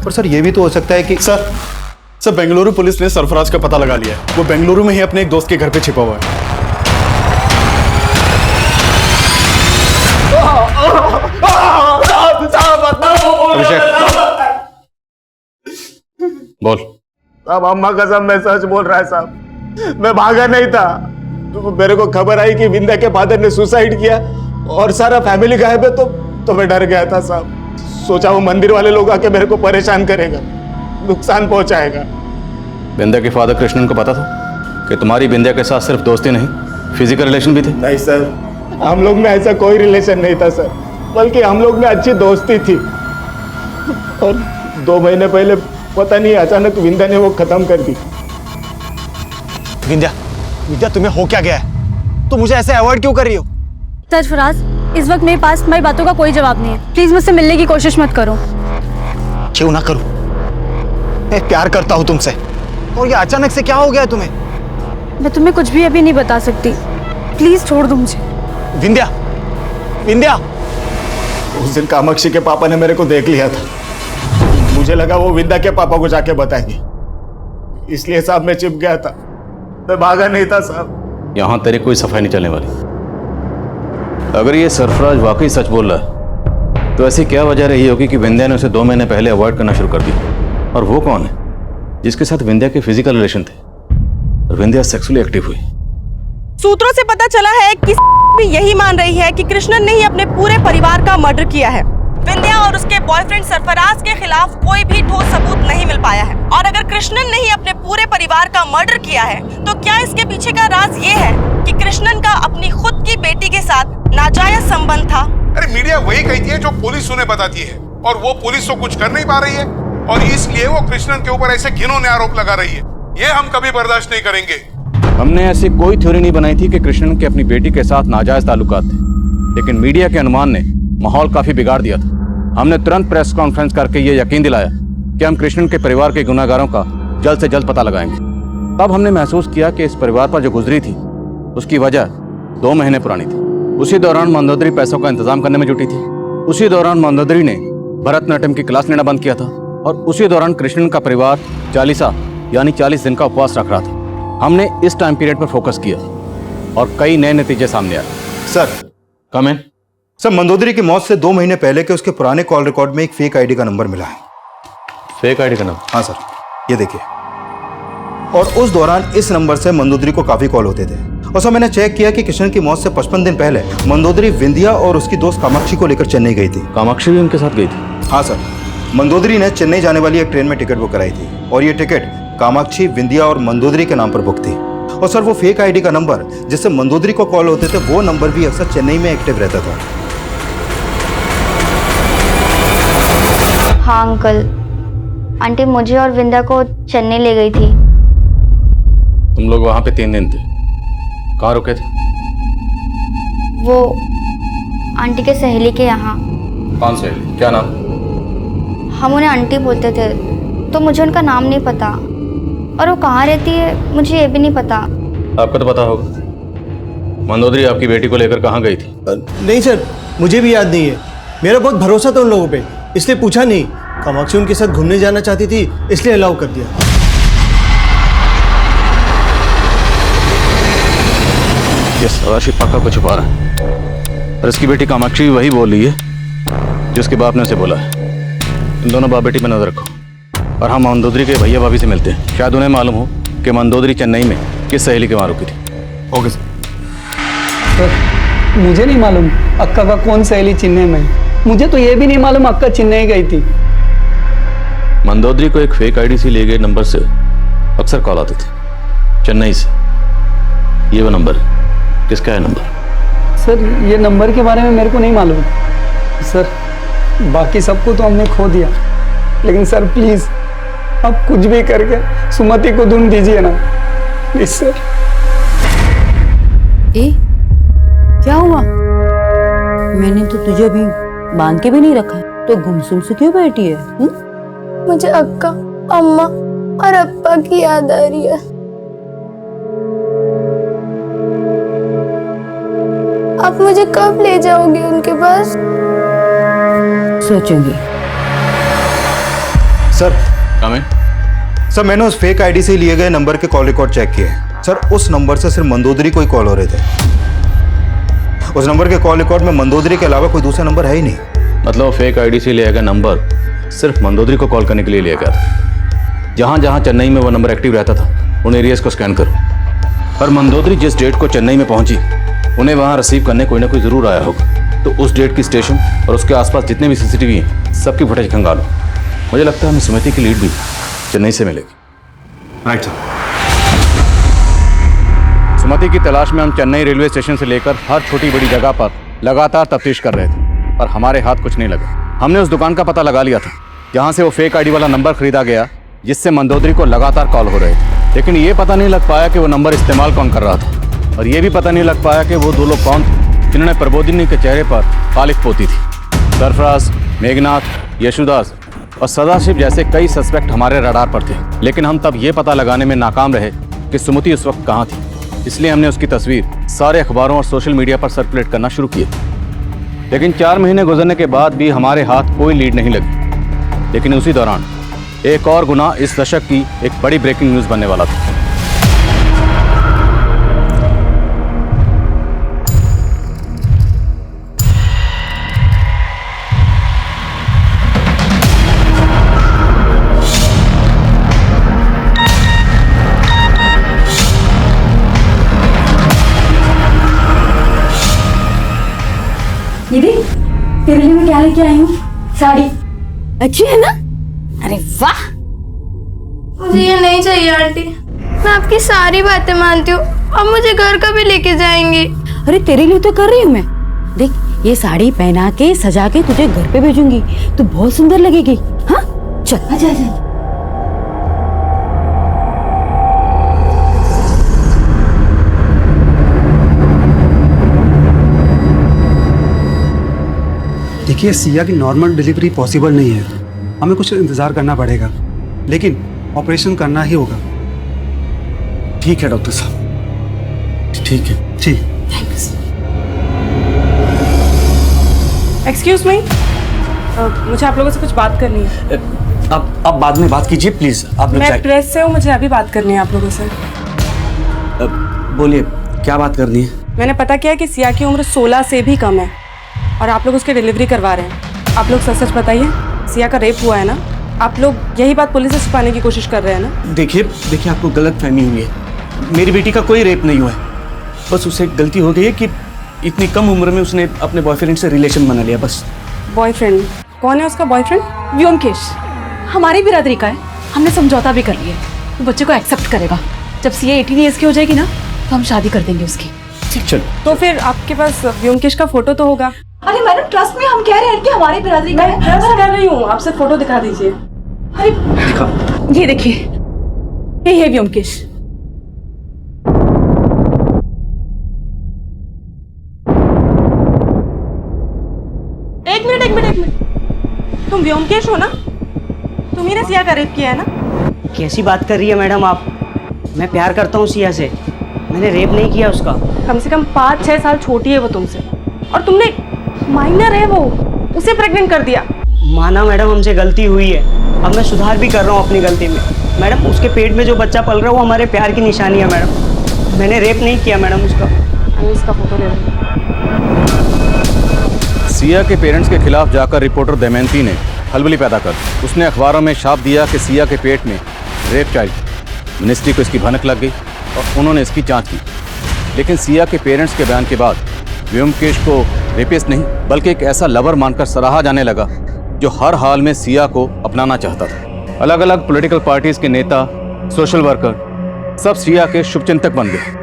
और सर, यह भी तो हो सकता है कि सर बेंगलुरु पुलिस ने सरफराज का पता लगा लिया है। वो बेंगलुरु में ही अपने एक दोस्त के घर पे छिपा हुआ है। बोल। साहब, अम्मा कसम मैं सच बोल रहा है साहब। मैं भागा नहीं था। तो मेरे को खबर आई कि विंध्या के फादर ने सुसाइड किया और सारा फैमिली गायब है, तो मैं डर गया था साहब। सोचा वो मंदिर वाले लोग आके मेरे को परेशान करेगा, नुकसान पहुंचाएगा। विंध्या के फादर कृष्णन को पता था कि तुम्हारी विंध्या के साथ सिर्फ दोस्ती नहीं, फिजिकल रिलेशन भी थे? नहीं सर, हम लोग में ऐसा कोई रिलेशन नहीं था सर, बल्कि हम लोग में अच्छी दोस्ती थी। और 2 महीने पहले पता नहीं अचानक विंध्या ने वो खत्म कर दी। विंध्या, तुम्हें हो क्या गया है? तुम मुझे ऐसे अवॉइड क्यों कर रही हो? सरफराज, इस वक्त मेरे पास तुम्हारी बातों का कोई जवाब नहीं है। प्लीज मुझसे मिलने की कोशिश मत करो। क्यों ना करूं? मैं प्यार करता हूं तुमसे, और ये अचानक से क्या हो गया तुम्हें? मैं तुम्हें कुछ भी अभी नहीं बता सकती। प्लीज छोड़ दो मुझे। विंध्या, उस दिन कामाक्षी के पापा ने मेरे को देख लिया था। मुझे लगा वो विंध्या के पापा को जाके बताएंगे, इसलिए साहब मैं चिप गया था। मैं भागा नहीं था साहब। यहां तेरी कोई सफाई नहीं चलने वाली। अगर ये सरफराज वाकई सच बोल रहा है तो ऐसी क्या वजह रही होगी कि विंध्या ने उसे 2 महीने पहले अवॉइड करना शुरू कर दिया? और वो कौन है जिसके साथ विंध्या के फिजिकल रिलेशन थे और विंध्या सेक्सुअली एक्टिव हुई? सूत्रों से पता चला है कि भी यही मान रही है कि कृष्णन ने ही अपने पूरे परिवार का मर्डर किया है। विंध्या और उसके बॉयफ्रेंड सरफराज के खिलाफ कोई भी ठोस सबूत नहीं मिल पाया है। और अगर कृष्णन ने ही अपने पूरे परिवार का मर्डर किया है तो क्या इसके पीछे का राज ये है कि कृष्णन का अपनी खुद की बेटी के साथ नाजायज संबंध था? अरे मीडिया वही कहती है जो पुलिस उन्हें बताती है, और वो पुलिस तो कुछ कर नहीं पा रही है, और इसलिए वो कृष्णन के ऊपर ऐसे घिनौने आरोप लगा रही है। ये हम कभी बर्दाश्त नहीं करेंगे। हमने ऐसी कोई थ्योरी नहीं बनाई थी कि कृष्णन के अपनी बेटी के साथ नाजायज ताल्लुकात थे, लेकिन मीडिया के अनुमान ने माहौल काफी बिगाड़ दिया था। हमने तुरंत प्रेस कॉन्फ्रेंस करके ये यकीन दिलाया कि हम कृष्णन के परिवार के गुनाहगारों का जल्द से जल्द पता लगाएंगे। तब हमने महसूस किया कि इस परिवार पर जो गुजरी थी उसकी वजह 2 महीने पुरानी थी। उसी दौरान मंदोदरी पैसों का इंतजाम करने में जुटी थी। उसी दौरान मंदोदरी ने भरतनाट्यम की क्लास लेना बंद किया था और उसी दौरान कृष्णन का परिवार चालीसा यानी 40 दिन का उपवास रख रहा था। हमने इस टाइम पीरियड पर फोकस किया और कई नए नतीजे सामने आए। सर कम इन। सर, मंदोदरी की मौत से 2 महीने पहले के उसके पुराने कॉल रिकॉर्ड में एक फेक आईडी का नंबर मिला है। फेक आईडी का नंबर? हाँ सर, ये देखिए। और उस दौरान इस नंबर से मंदोदरी को काफी कॉल होते थे। और सर, मैंने चेक किया कि कृष्णन की मौत से 55 दिन पहले मंदोदरी विंध्या और उसकी दोस्त कामाक्षी को लेकर चेन्नई गई थी। कामाक्षी भी उनके साथ गई थी? हाँ सर, मंदोदरी ने चेन्नई जाने वाली एक ट्रेन में टिकट बुक कराई थी और ये टिकट कामाक्षी, विंध्या और मंदोदरी के नाम पर बुक थी। और सर, वो फेक आईडी का नंबर जिससे मंदोदरी को कॉल होते थे, वो नंबर भी अक्सर चेन्नई में एक्टिव रहता था। हाँ अंकल, आंटी मुझे और विंध्या को चेन्नई ले गई थी। तुम लोग वहां पे 3 दिन थे, कहाँ रुके थे? वो आंटी के सहेली के यहाँ। कौन सहेली? क्या नाम? हम उन्हें आंटी बोलते थे, तो मुझे उनका नाम नहीं पता, और वो कहाँ रहती है मुझे ये भी नहीं पता। आपको तो पता होगा। मंदोदरी आपकी बेटी को लेकर कहाँ गई थी? नहीं सर, मुझे भी याद नहीं है। मेरा बहुत भरोसा था उन लोगों पे, इसलिए पूछा नहीं। कामाक्षी उनके साथ घूमने जाना चाहती थी, इसलिए अलाउ कर दिया। ये सदाशिव पक्का को छुपा रहा है। और इसकी बेटी कामाक्षी भी वही बोल रही है जिसके बाप ने उसे बोला है। इन दोनों बाप बेटी पर नजर रखो और हम मंदोदरी के भैया भाभी से मिलते हैं। शायद उन्हें मालूम हो कि मंदोदरी चेन्नई में किस सहेली के वहां रुकी थी। Okay sir. मुझे नहीं मालूम अक्का का कौन सहेली चेन्नई में। मुझे तो ये भी नहीं मालूम अक्का चेन्नई गई थी। मंदोदरी को एक फेक आईडी से लिए गए नंबर से अक्सर कॉल आते थे चेन्नई से। ये वो नंबर है। किसका है नंबर? सर, ये नंबर के बारे में मेरे को नहीं मालूम सर। बाकी सबको तो हमने खो दिया, लेकिन सर प्लीज आप कुछ भी करके सुमति को ढूंढ दीजिए ना, प्लीज सर। क्या हुआ? मैंने तो तुझे अभी बांध के भी नहीं रखा है, तो गुमसुम से क्यों बैठी है? मुझे अक्का, अम्मा और अप्पा की याद आ रही है। आप मुझे कब ले जाओगे उनके पास? सोचेंगे। सर, कमें? सर, मैंने उस फेक आईडी से लिए गए नंबर के कॉल रिकॉर्ड चेक किए। सर, उस नंबर से सिर्फ मंदोदरी को ही कॉल हो रहे थे। उस नंबर के कॉल रिकॉर्ड में मंदोदरी के अलावा कोई दूसरा नंबर है ही नहीं। मतलब फेक आईडी से लिया गया नंबर सिर्फ मंदोदरी को कॉल करने के लिए लिया गया था। जहां जहां चेन्नई में वो नंबर एक्टिव रहता था उन एरियाज को स्कैन करो। पर मंदोदरी जिस डेट को चेन्नई में पहुंची, उन्हें वहां रिसीव करने कोई ना कोई जरूर आया होगा। तो उस डेट की स्टेशन और उसके आसपास जितने भी सीसीटीवी हैं, सबकी फुटेज खंगालो। मुझे लगता है हमें सुमिति की लीड भी चेन्नई से मिलेगी। Right sir. सुमति की तलाश में हम चेन्नई रेलवे स्टेशन से लेकर हर छोटी बड़ी जगह पर लगातार तफ्तीश कर रहे थे, पर हमारे हाथ कुछ नहीं लगा। हमने उस दुकान का पता लगा लिया था जहां से वो फेक आईडी वाला नंबर खरीदा गया, जिससे मंदोदरी को लगातार कॉल हो रहे थे। लेकिन ये पता नहीं लग पाया कि वो नंबर इस्तेमाल कौन कर रहा था, और ये भी पता नहीं लग पाया कि वो 2 लोग कौन थे जिन्होंने प्रबोधिनी के चेहरे पर कालिख पोती थी। सरफराज, मेघनाथ, यशुदास और सदाशिव जैसे कई सस्पेक्ट हमारे रडार पर थे, लेकिन हम तब ये पता लगाने में नाकाम रहे कि सुमति उस वक्त कहाँ थी। इसलिए हमने उसकी तस्वीर सारे अखबारों और सोशल मीडिया पर सर्कुलेट करना शुरू किया। लेकिन 4 महीने गुजरने के बाद भी हमारे हाथ कोई लीड नहीं लगी। लेकिन उसी दौरान एक और गुनाह इस दशक की एक बड़ी ब्रेकिंग न्यूज़ बनने वाला था। ये देख, तेरे लिए मैं क्या लेके आई हूँ? साड़ी अच्छी है ना? अरे वाह! मुझे ये नहीं चाहिए आंटी। मैं आपकी सारी बातें मानती हूँ। अब मुझे घर का भी लेके जाएंगी। अरे तेरे लिए तो कर रही हूँ मैं। देख, ये साड़ी पहना के सजा के तुझे घर पे भेजूंगी, तो बहुत सुंदर लगेगी। हाँ चल आजा आजा। देखिए, सिया की नॉर्मल डिलीवरी पॉसिबल नहीं है, हमें कुछ इंतज़ार करना पड़ेगा, लेकिन ऑपरेशन करना ही होगा। ठीक है डॉक्टर साहब, ठीक है। ठीक। एक्सक्यूज मी, मुझे आप लोगों से कुछ बात करनी है। आप बाद में बात कीजिए प्लीज। आप लोग मैं प्रेस से हूँ, मुझे अभी बात करनी है आप लोगों से। बोलिए, क्या बात करनी है? मैंने पता किया कि सिया की उम्र 16 से भी कम है और आप लोग उसकी डिलीवरी करवा रहे हैं। आप लोग सच सच बताइए, सिया का रेप हुआ है ना? आप लोग यही बात पुलिस से छुपाने की कोशिश कर रहे हैं ना? देखिए आपको गलत फहमी हुई है। मेरी बेटी का कोई रेप नहीं हुआ है, बस उसे गलती हो गई है कि इतनी कम उम्र में उसने अपने बॉयफ्रेंड से रिलेशन बना लिया बस। बॉयफ्रेंड? कौन है उसका बॉयफ्रेंड? व्योमकेश हमारी बिरादरी का है, हमने समझौता भी कर लिया है। वो बच्चे को एक्सेप्ट करेगा। जब सीए 18 ईयर्स की हो जाएगी ना तो हम शादी कर देंगे उसकी। ठीक, चल। तो फिर आपके पास व्योमकेश का फोटो तो होगा? अरे मैडम ट्रस्ट में, हम कह रहे हैं कि हमारी बिरादरी का है। ट्रस्ट कर रही हूँ, आपसे फोटो दिखा दीजिए। अरे ये देखिए, यही है व्योमकेश। एक मिनट, तुम व्योमकेश हो ना? तुम्ही ने सिया का रेप किया है ना? कैसी बात कर रही है मैडम आप? मैं प्यार करता हूँ सिया से, मैंने रेप नहीं किया उसका। कम से कम 5-6 साल छोटी है वो तुमसे, और तुमने, माइनर है वो, उसे प्रेग्नेंट कर दिया। माना मैडम, हमसे गलती हुई है, अब मैं सुधार भी कर रहा हूँ अपनी गलती में। मैडम उसके पेट में जो बच्चा पल रहा है वो हमारे प्यार की निशानी है मैडम, मैंने रेप नहीं किया मैडम उसका। मैं इसका फोटो ले रही हूँ। सिया के पेरेंट्स के खिलाफ जाकर रिपोर्टर दमयंती ने खलबली पैदा कर उसने अखबारों में छाप दिया कि सिया के पेट में रेप चाइल्ड। मिनिस्ट्री को इसकी भनक लग गई और उन्होंने इसकी जांच की, लेकिन सिया के पेरेंट्स के बयान के बाद व्योमकेश को रेपिस्ट नहीं बल्कि एक ऐसा लवर मानकर सराहा जाने लगा जो हर हाल में सिया को अपनाना चाहता था। अलग अलग पॉलिटिकल पार्टीज के नेता, सोशल वर्कर सब सिया के शुभचिंतक बन गए।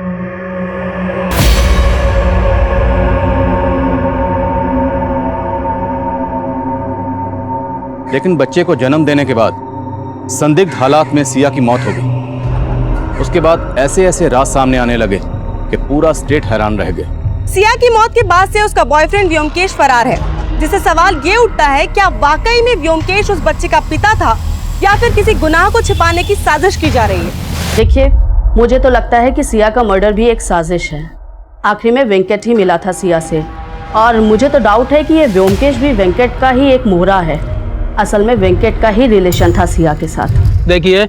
लेकिन बच्चे को जन्म देने के बाद संदिग्ध हालात में सिया की मौत हो गई। उसके बाद ऐसे ऐसे राज सामने आने लगे कि पूरा स्टेट हैरान रह गया। सिया की मौत के बाद से उसका बॉयफ्रेंड व्योमकेश फरार है, जिससे सवाल ये उठता है क्या वाकई में व्योमकेश उस बच्चे का पिता था या फिर किसी गुनाह को छिपाने की साजिश की जा रही है। देखिए, मुझे तो लगता है कि सिया का मर्डर भी एक साजिश है। आखिरी में वेंकट ही मिला था सिया से, और मुझे तो डाउट है कि ये व्योमकेश भी वेंकट का ही एक मोहरा है। असल में वेंकट का ही रिलेशन था सिया के साथ। देखिए,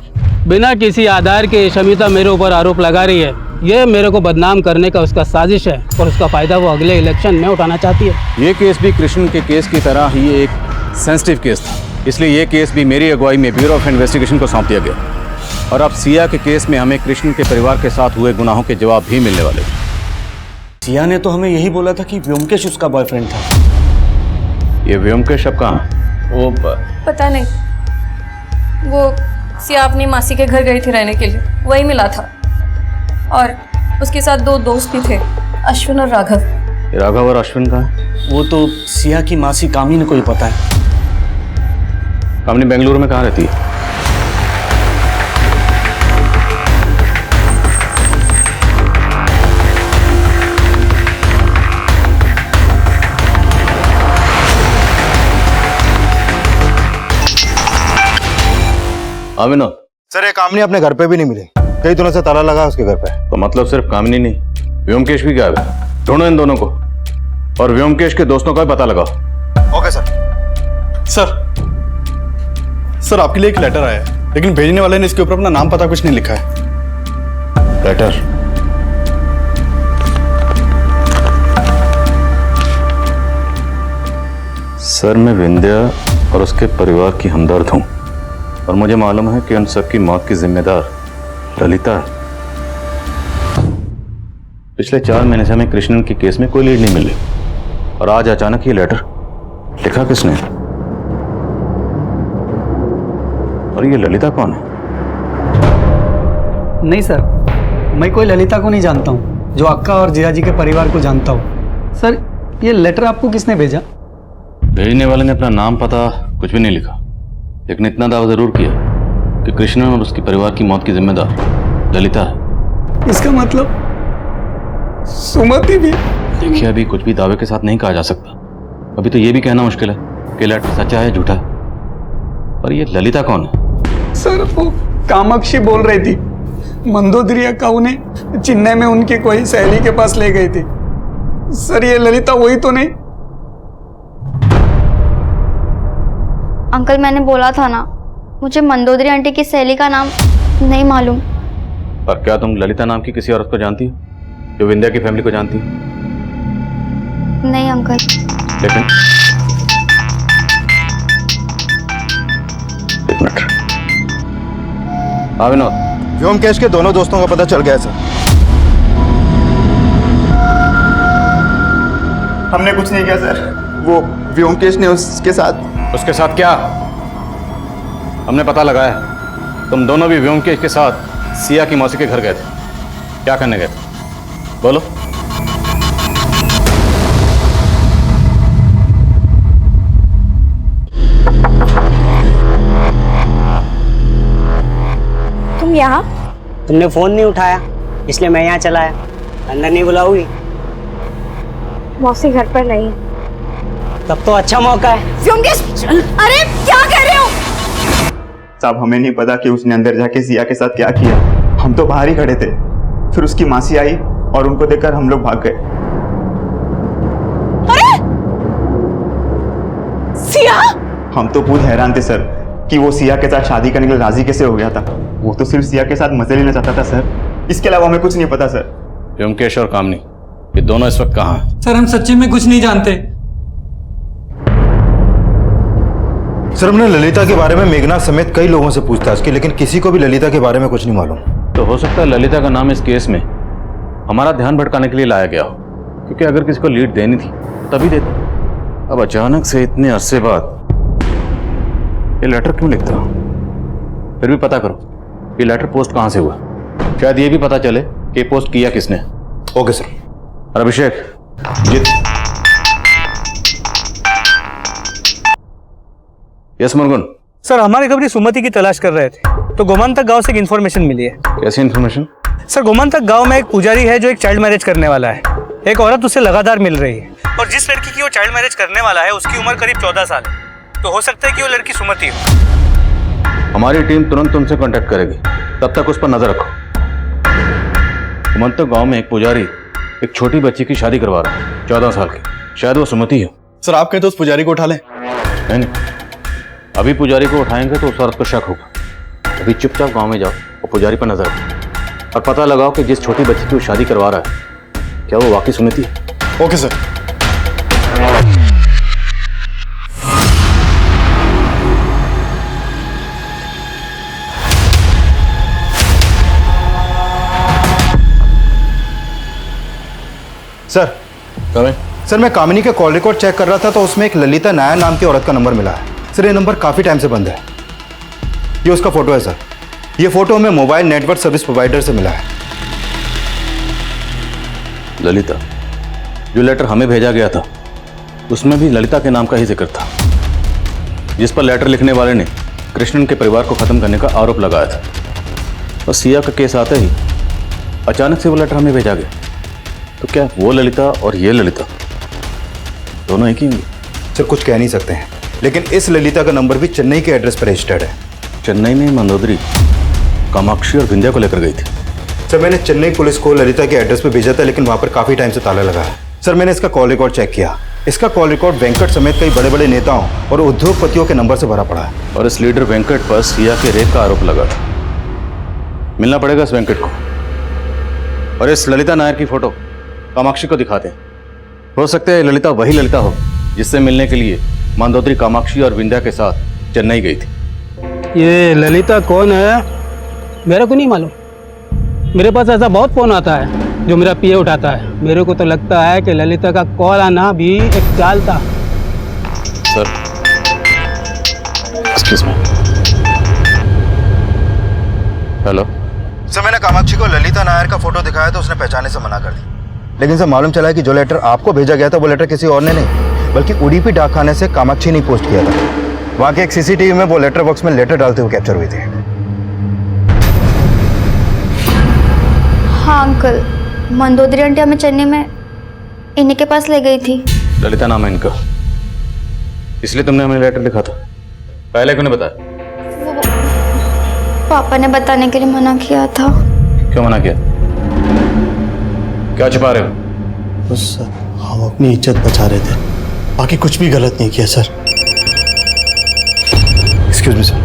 बिना किसी आधार के शमिता मेरे ऊपर आरोप लगा रही है। ये मेरे को बदनाम करने का उसका साजिश है और उसका फायदा वो अगले इलेक्शन में उठाना चाहती है। ये केस भी कृष्ण के केस की तरह ही एक सेंसिटिव केस था, इसलिए ये केस भी मेरी अगुवाई में ब्यूरो ऑफ इन्वेस्टिगेशन को सौंप दिया गया। और अब सिया के केस में हमें कृष्ण के परिवार के साथ हुए गुनाहों के जवाब भी मिलने वाले। सिया ने तो हमें यही बोला था कि व्योमकेश उसका बॉयफ्रेंड था। ये व्योमकेश अब कहाँ? वो पता नहीं, वो सिया अपनी मासी के घर गई थी रहने के लिए, वही मिला था। और उसके साथ 2 दोस्त भी थे, अश्विन और राघव। राघव और अश्विन कहाँ? वो तो सिया की मासी कामिनी को ही पता है। कामिनी बेंगलुरु में कहाँ रहती है? विनोद सर, ये कामिनी अपने घर पे भी नहीं मिली, कई दिनों से ताला लगा उसके घर पे। तो मतलब सिर्फ कामिनी नहीं, व्योमकेश भी गायब है। ढूंढो इन दोनों को और व्योमकेश के दोस्तों का भी पता लगाओ। Okay sir. सर आपके लिए एक लेटर आया है, लेकिन भेजने वाले ने इसके ऊपर अपना नाम पता कुछ नहीं लिखा है। लेटर? सर, मैं विंध्या और उसके परिवार की हमदर्द हूं और मुझे मालूम है कि उन सबकी मौत की जिम्मेदार ललिता है। पिछले 4 महीने से हमें कृष्णन के केस में कोई लीड नहीं मिली और आज अचानक ये लेटर लिखा किसने? और ये ललिता कौन है? नहीं सर, मैं कोई ललिता को नहीं जानता हूँ, जो अक्का और जिया जी के परिवार को जानता हूँ। सर, ये लेटर आपको किसने भेजा? भेजने वाले ने अपना नाम पता कुछ भी नहीं लिखा, लेकिन इतना दावा जरूर किया कि कृष्णन और उसके परिवार की मौत की जिम्मेदार ललिता है। इसका मतलब सुमति भी? देखिए, अभी कुछ भी दावे के साथ नहीं कहा जा सकता। अभी तो ये भी कहना मुश्किल है कि लेटर सच्चा है झूठा है। पर ये ललिता कौन है? सर, वो कामाक्षी बोल रही थी, मंदोदरी अक्का उन्हें चेन्नई में उनकी कोई सहेली के पास ले गई थी। सर, ये ललिता वही तो नहीं? अंकल, मैंने बोला था ना मुझे मंदोदरी आंटी की सहेली का नाम नहीं मालूम। और क्या तुम ललिता नाम की किसी औरत को जानती हो जो विंध्या की फैमिली को जानती हो? नहीं अंकल। लेकिन एक मिनट। हाँ विनोद, व्योमकेश के दोनों दोस्तों का पता चल गया सर। हमने कुछ नहीं किया सर, वो व्योमकेश ने उसके साथ क्या? हमने पता लगाया तुम दोनों भी व्योमकेश के साथ सिया की मौसी के घर गए थे। क्या करने गए थे? बोलो। तुम यहाँ? तुमने फोन नहीं उठाया इसलिए मैं यहाँ चला आया। अंदर नहीं बुलाओगी? मौसी घर पर नहीं। तब तो अच्छा मौका है। व्योमकेश, अरे क्या कह रहे हो? साहब हमें नहीं पता कि उसने अंदर जाके सिया के साथ क्या किया। हम तो बाहर ही खड़े थे, फिर उसकी मासी आई और उनको देखकर हम लोग भाग गए। अरे सिया? हम तो खुद हैरान थे सर कि वो सिया के साथ शादी करने के लिए राजी कैसे हो गया था। वो तो सिर्फ सिया के साथ मजे लेना चाहता था सर, इसके अलावा हमें कुछ नहीं पता सर। व्योमकेश और कामनी ये दोनों इस वक्त कहाँ हैं? सर हम सच्ची में कुछ नहीं जानते। सर हमने ललिता के बारे में मेघनाथ समेत कई लोगों से पूछताछ की, लेकिन किसी को भी ललिता के बारे में कुछ नहीं मालूम। तो हो सकता है ललिता का नाम इस केस में हमारा ध्यान भटकाने के लिए लाया गया हो, क्योंकि अगर किसी को लीड देनी थी तभी देते। अब अचानक से इतने अरसे बाद ये लेटर क्यों लिखता? फिर भी पता करो ये लेटर पोस्ट कहां से हुआ। शायद ये भी पता चले कि पोस्ट किया किसने। Okay sir. और अभिषेक, यस मुर्गन। सर हमारे खबरी सुमति की तलाश कर रहे थे तो गोमांतक गांव से एक इन्फॉर्मेशन मिली है। कैसी इन्फॉर्मेशन? सर गोमांतक गांव में एक पुजारी है जो एक चाइल्ड मैरिज करने वाला है। एक औरत उससे लगातार मिल रही है और जिस लड़की की वो चाइल्ड मैरिज करने वाला है उसकी उम्र करीब 14 साल है। तो हो सकता है कि वो लड़की सुमति हो। हमारी टीम तुरंत तुमसे कांटेक्ट करेगी, तब तक उस पर नजर रखो। गोमांतक गांव में एक पुजारी एक छोटी बच्ची की शादी करवा रहा है, 14 साल की। शायद वो सुमति हो। सर आप कहते उस पुजारी को उठा लें? नहीं, अभी पुजारी को उठाएंगे तो उस औरत को शक होगा। अभी चुपचाप गांव में जाओ और पुजारी पर नजर रखो और पता लगाओ कि जिस छोटी बच्ची की वो शादी करवा रहा है क्या वो वाकई सुमति है। Okay sir. सर मैं कामिनी के कॉल रिकॉर्ड चेक कर रहा था तो उसमें एक ललिता नायर नाम की औरत का नंबर मिला है। सर ये नंबर काफी टाइम से बंद है। ये उसका फोटो है सर। ये फोटो हमें मोबाइल नेटवर्क सर्विस प्रोवाइडर से मिला है। ललिता, जो लेटर हमें भेजा गया था उसमें भी ललिता के नाम का ही जिक्र था, जिस पर लेटर लिखने वाले ने कृष्णन के परिवार को खत्म करने का आरोप लगाया था। और सिया का केस आते ही अचानक से वो लेटर हमें भेजा गया। तो क्या वो ललिता और ये ललिता दोनों एक ही होंगे? सर कुछ कह नहीं सकते हैं, लेकिन इस ललिता का नंबर भी चेन्नई के एड्रेस पर रजिस्टर्ड है। चेन्नई में मंदोदरी कामाक्षी और विंध्या को लेकर गई थी। सर मैंने चेन्नई पुलिस को ललिता के एड्रेस पर भेजा था, लेकिन वहां पर काफी टाइम से ताला लगा है। सर मैंने इसका कॉल रिकॉर्ड चेक किया। इसका कॉल रिकॉर्ड वेंकट समेत कई बड़े बड़े नेताओं और उद्योगपतियों के नंबर से भरा पड़ा है। और इस लीडर वेंकट पर सिया के रेप का आरोप लगा था। मिलना पड़ेगा इस वेंकट को और इस ललिता नायर की फोटो कामाक्षी को दिखाते हैं। हो सकता है ललिता वही ललिता हो जिससे मिलने के लिए मंदोदरी कामाक्षी और विंध्या के साथ चेन्नई गई थी। ये ललिता कौन है मेरे को नहीं मालूम। मेरे पास ऐसा बहुत फोन आता है जो मेरा पीए उठाता है। मेरे को तो लगता है कि ललिता का कॉल आना भी एक चाल था। Sir excuse me. Hello sir मैंने कामाक्षी को ललिता नायर का फोटो दिखाया तो उसने पहचाने से मना कर दी, लेकिन सर मालूम चला है कि जो लेटर आपको भेजा गया था वो लेटर किसी और ने नहीं बल्कि उडीपी डाकखाने से कामाक्षी ने पोस्ट किया था। वहां के एक सीसीटीवी में वो लेटर बॉक्स में लेटर डालते हुए कैप्चर हुई थी। हाँ अंकल, मंदोदरी आंटी हमें चेन्नई में इन्हीं के पास ले गई थी। ललिता नाम है इनका, इसलिए तुमने हमें लेटर लिखा था। पहले क्यों नहीं बताया? पापा ने बताने के लिए मना किया था। क्यों मना किया? क्या छुपा रहे हो? बस सर हम अपनी इज्जत बचा रहे थे, बाकी कुछ भी गलत नहीं किया सर। Excuse me sir.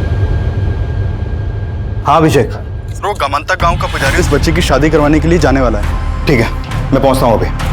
हाँ अभिषेक। सर वो गमंता गांव का पुजारी इस बच्चे की शादी करवाने के लिए जाने वाला है। ठीक है, मैं पहुंचता हूँ अभी।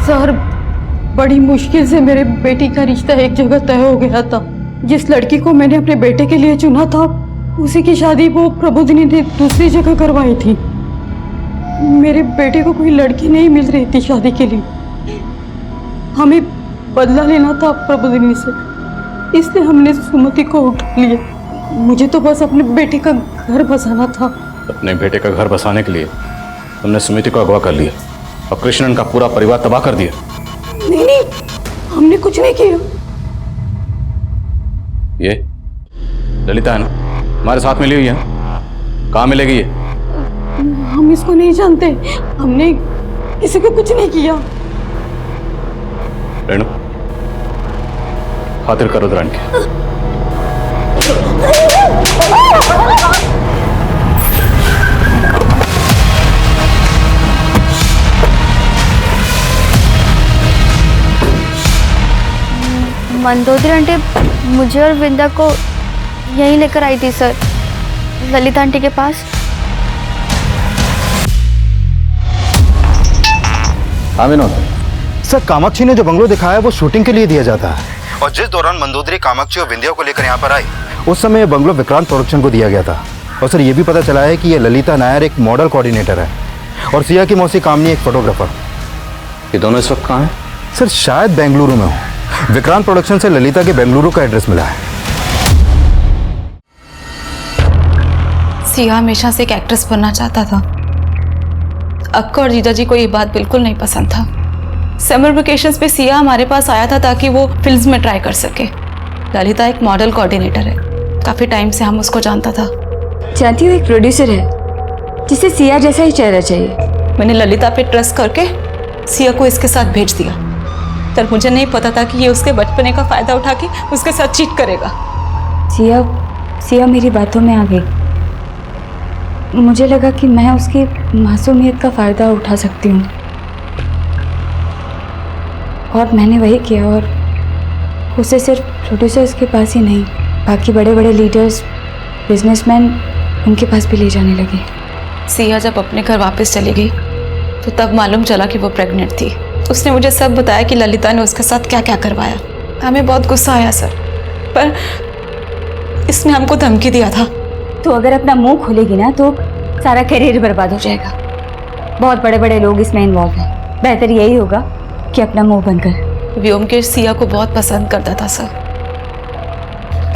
सर बड़ी मुश्किल से मेरे बेटी का रिश्ता एक जगह तय हो गया था। जिस लड़की को मैंने अपने बेटे के लिए चुना था उसी की शादी वो प्रबोधिनी ने दूसरी जगह करवाई थी। मेरे बेटे को कोई लड़की नहीं मिल रही थी शादी के लिए। हमें बदला लेना था प्रबोधिनी से, इसलिए हमने सुमति को उठा लिया। मुझे तो बस अपने बेटे का घर बसाना था। अपने बेटे का घर बसाने के लिए तुमने सुमिति को अगवा कर लिया और कृष्णन का पूरा परिवार तबाह कर दिया। नहीं नहीं, हमने कुछ नहीं किया। ये ललिता है ना, हमारे साथ मिली हुई है, कहाँ मिलेगी ये? हम इसको नहीं जानते, हमने किसी को कुछ नहीं किया। रेणु, खातिर करो रुद्रान की। मंदोदरी आंटी मुझे और विंदा को यहीं लेकर आई थी सर, ललिता आंटी के पास। हाँ विनोद। सर कामाक्षी ने जो बंगलो दिखाया है वो शूटिंग के लिए दिया जाता है, और जिस दौरान मंदोदरी कामाक्षी और विंध्या को लेकर यहाँ पर आई उस समय ये बंगलो विक्रांत प्रोडक्शन को दिया गया था। और सर ये भी पता चला है कि ये ललिता नायर एक मॉडल कोऑर्डिनेटर है और सिया की मौसी कामनी एक फोटोग्राफर। ये दोनों इस वक्त कहाँ हैं? सर शायद बेंगलुरु में हो। विक्रांत प्रोडक्शन से ललिता के बेंगलुरु का एड्रेस मिला है। सिया हमेशा से एक एक्ट्रेस बनना चाहता था। अक्का और जीजा जी को ये बात बिल्कुल नहीं पसंद था। समर वेकेशंस पे सिया हमारे पास आया था ताकि वो फिल्म्स में ट्राई कर सके। ललिता एक मॉडल कोऑर्डिनेटर है, काफी टाइम से हम उसको जानता था। जानती हूँ एक प्रोड्यूसर है जिसे सिया जैसा ही चेहरा चाहिए। मैंने ललिता पे ट्रस्ट करके सिया को इसके साथ भेज दिया, पर मुझे नहीं पता था कि ये उसके बचपने का फायदा उठा के उसके साथ चीट करेगा। सिया मेरी बातों में आ गई। मुझे लगा कि मैं उसकी मासूमियत का फ़ायदा उठा सकती हूँ और मैंने वही किया। और उसे सिर्फ प्रोड्यूसर्स के पास ही नहीं, बाकी बड़े बड़े लीडर्स, बिजनेसमैन उनके पास भी ले जाने लगे। सिया जब अपने घर वापस चली गई तो तब मालूम चला कि वो प्रेग्नेंट थी। उसने मुझे सब बताया कि ललिता ने उसके साथ क्या क्या करवाया। हमें बहुत गुस्सा आया सर, पर इसने हमको धमकी दिया था। तो अगर अपना मुंह खोलेगी ना तो सारा करियर बर्बाद हो जाएगा। बहुत बड़े बड़े लोग इसमें इन्वॉल्व हैं। बेहतर यही होगा कि अपना मुंह बंद कर। व्योमकेश सिया को बहुत पसंद करता था सर।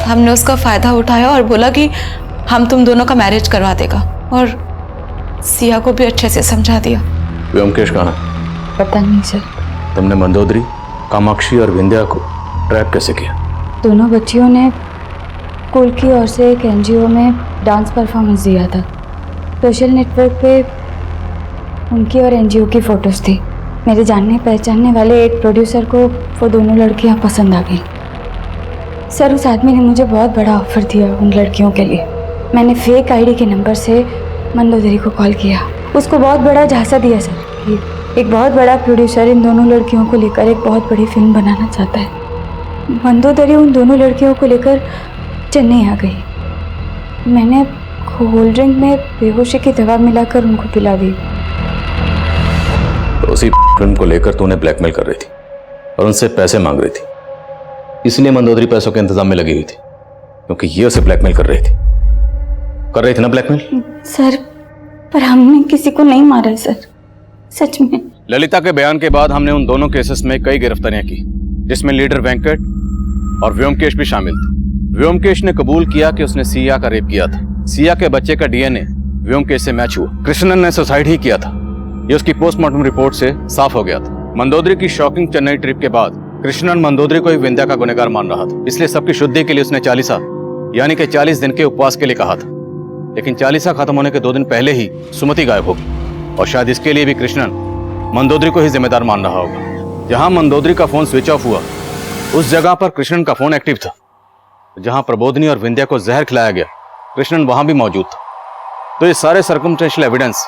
हमने उसका फायदा उठाया और बोला कि हम तुम दोनों का मैरिज करवा देगा, और सिया को भी अच्छे से समझा दिया। व्योमकेश कहाँ है? पता नहीं सर। तुमने मंदोदरी, कामाक्षी और विंध्या को ट्रैप कैसे किया? दोनों बच्चियों ने स्कूल की ओर से एक एनजीओ में डांस परफॉर्मेंस दिया था। सोशल नेटवर्क पे उनकी और एनजीओ की फ़ोटोज़ थी। मेरे जानने पहचानने वाले एक प्रोड्यूसर को वो दोनों लड़कियां पसंद आ गई। सर उस आदमी ने मुझे बहुत बड़ा ऑफर दिया उन लड़कियों के लिए। मैंने फेक आईडी के नंबर से मंदोदरी को कॉल किया। उसको बहुत बड़ा झांसा दिया सर कि एक बहुत बड़ा प्रोड्यूसर इन दोनों लड़कियों को लेकर एक बहुत बड़ी फिल्म बनाना चाहता है। मंदोदरी उन दोनों लड़कियों को लेकर चेन्नई आ गई। मैंने कोल्ड ड्रिंक में बेहोशी की दवा मिलाकर उनको पिला दी। तो उसी फिल्म को लेकर तूने ब्लैकमेल कर रही थी और उनसे पैसे मांग रही थी, इसलिए मंदोदरी पैसों के इंतजाम में लगी हुई थी, क्योंकि ये उसे ब्लैकमेल कर रही थी ना ब्लैकमेल? सर पर हमने किसी को नहीं मारा है सर, सच में। ललिता के बयान के बाद हमने उन दोनों केसेस में कई गिरफ्तारियां की, जिसमें लीडर वेंकट और व्योमकेश भी शामिल थे। व्योमकेश ने कबूल किया कि उसने सिया का रेप किया था। सिया के बच्चे का डीएनए व्योमकेश से मैच हुआ। कृष्णन ने सुसाइड ही किया था, ये उसकी पोस्टमार्टम रिपोर्ट से साफ हो गया था। मंदोदरी की शॉकिंग चेन्नई ट्रिप के बाद कृष्णन मंदोदरी को ही विंध्या का गुनहगार मान रहा था, इसलिए सबकी शुद्धि के लिए उसने चालीसा यानी कि 40 दिन के उपवास के लिए कहा था। लेकिन चालीसा खत्म होने के 2 दिन पहले ही सुमति गायब होगी और शायद इसके लिए भी कृष्णन मंदोदरी को ही जिम्मेदार मान रहा होगा। जहां मंदोदरी का फोन स्विच ऑफ हुआ उस जगह पर कृष्णन का फोन एक्टिव था। जहां प्रबोधिनी और विंध्या को जहर खिलाया गया कृष्णन वहां भी मौजूद था। तो ये सारे सर्कमस्टेंशियल एविडेंस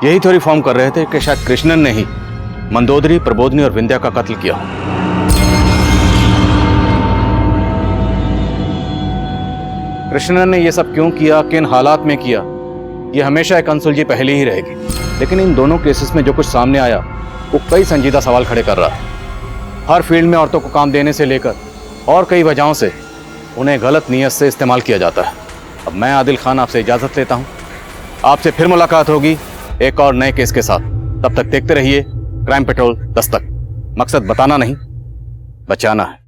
यही थ्योरी फॉर्म कर रहे थे कि शायद कृष्णन ने ही मंदोदरी, प्रबोधिनी और विंध्या का कत्ल किया। कृष्णन ने यह सब क्यों किया, किन हालात में किया, यह हमेशा एक अनसुलझी पहेली ही रहेगी। लेकिन इन दोनों केसेस में जो कुछ सामने आया वो कई संजीदा सवाल खड़े कर रहा है। हर फील्ड में औरतों को काम देने से लेकर और कई वजहों से उन्हें गलत नीयत से इस्तेमाल किया जाता है। अब मैं आदिल खान आपसे इजाजत लेता हूं। आपसे फिर मुलाकात होगी एक और नए केस के साथ। तब तक देखते रहिए क्राइम पेट्रोल दस्तक। मकसद बताना नहीं, बचाना है।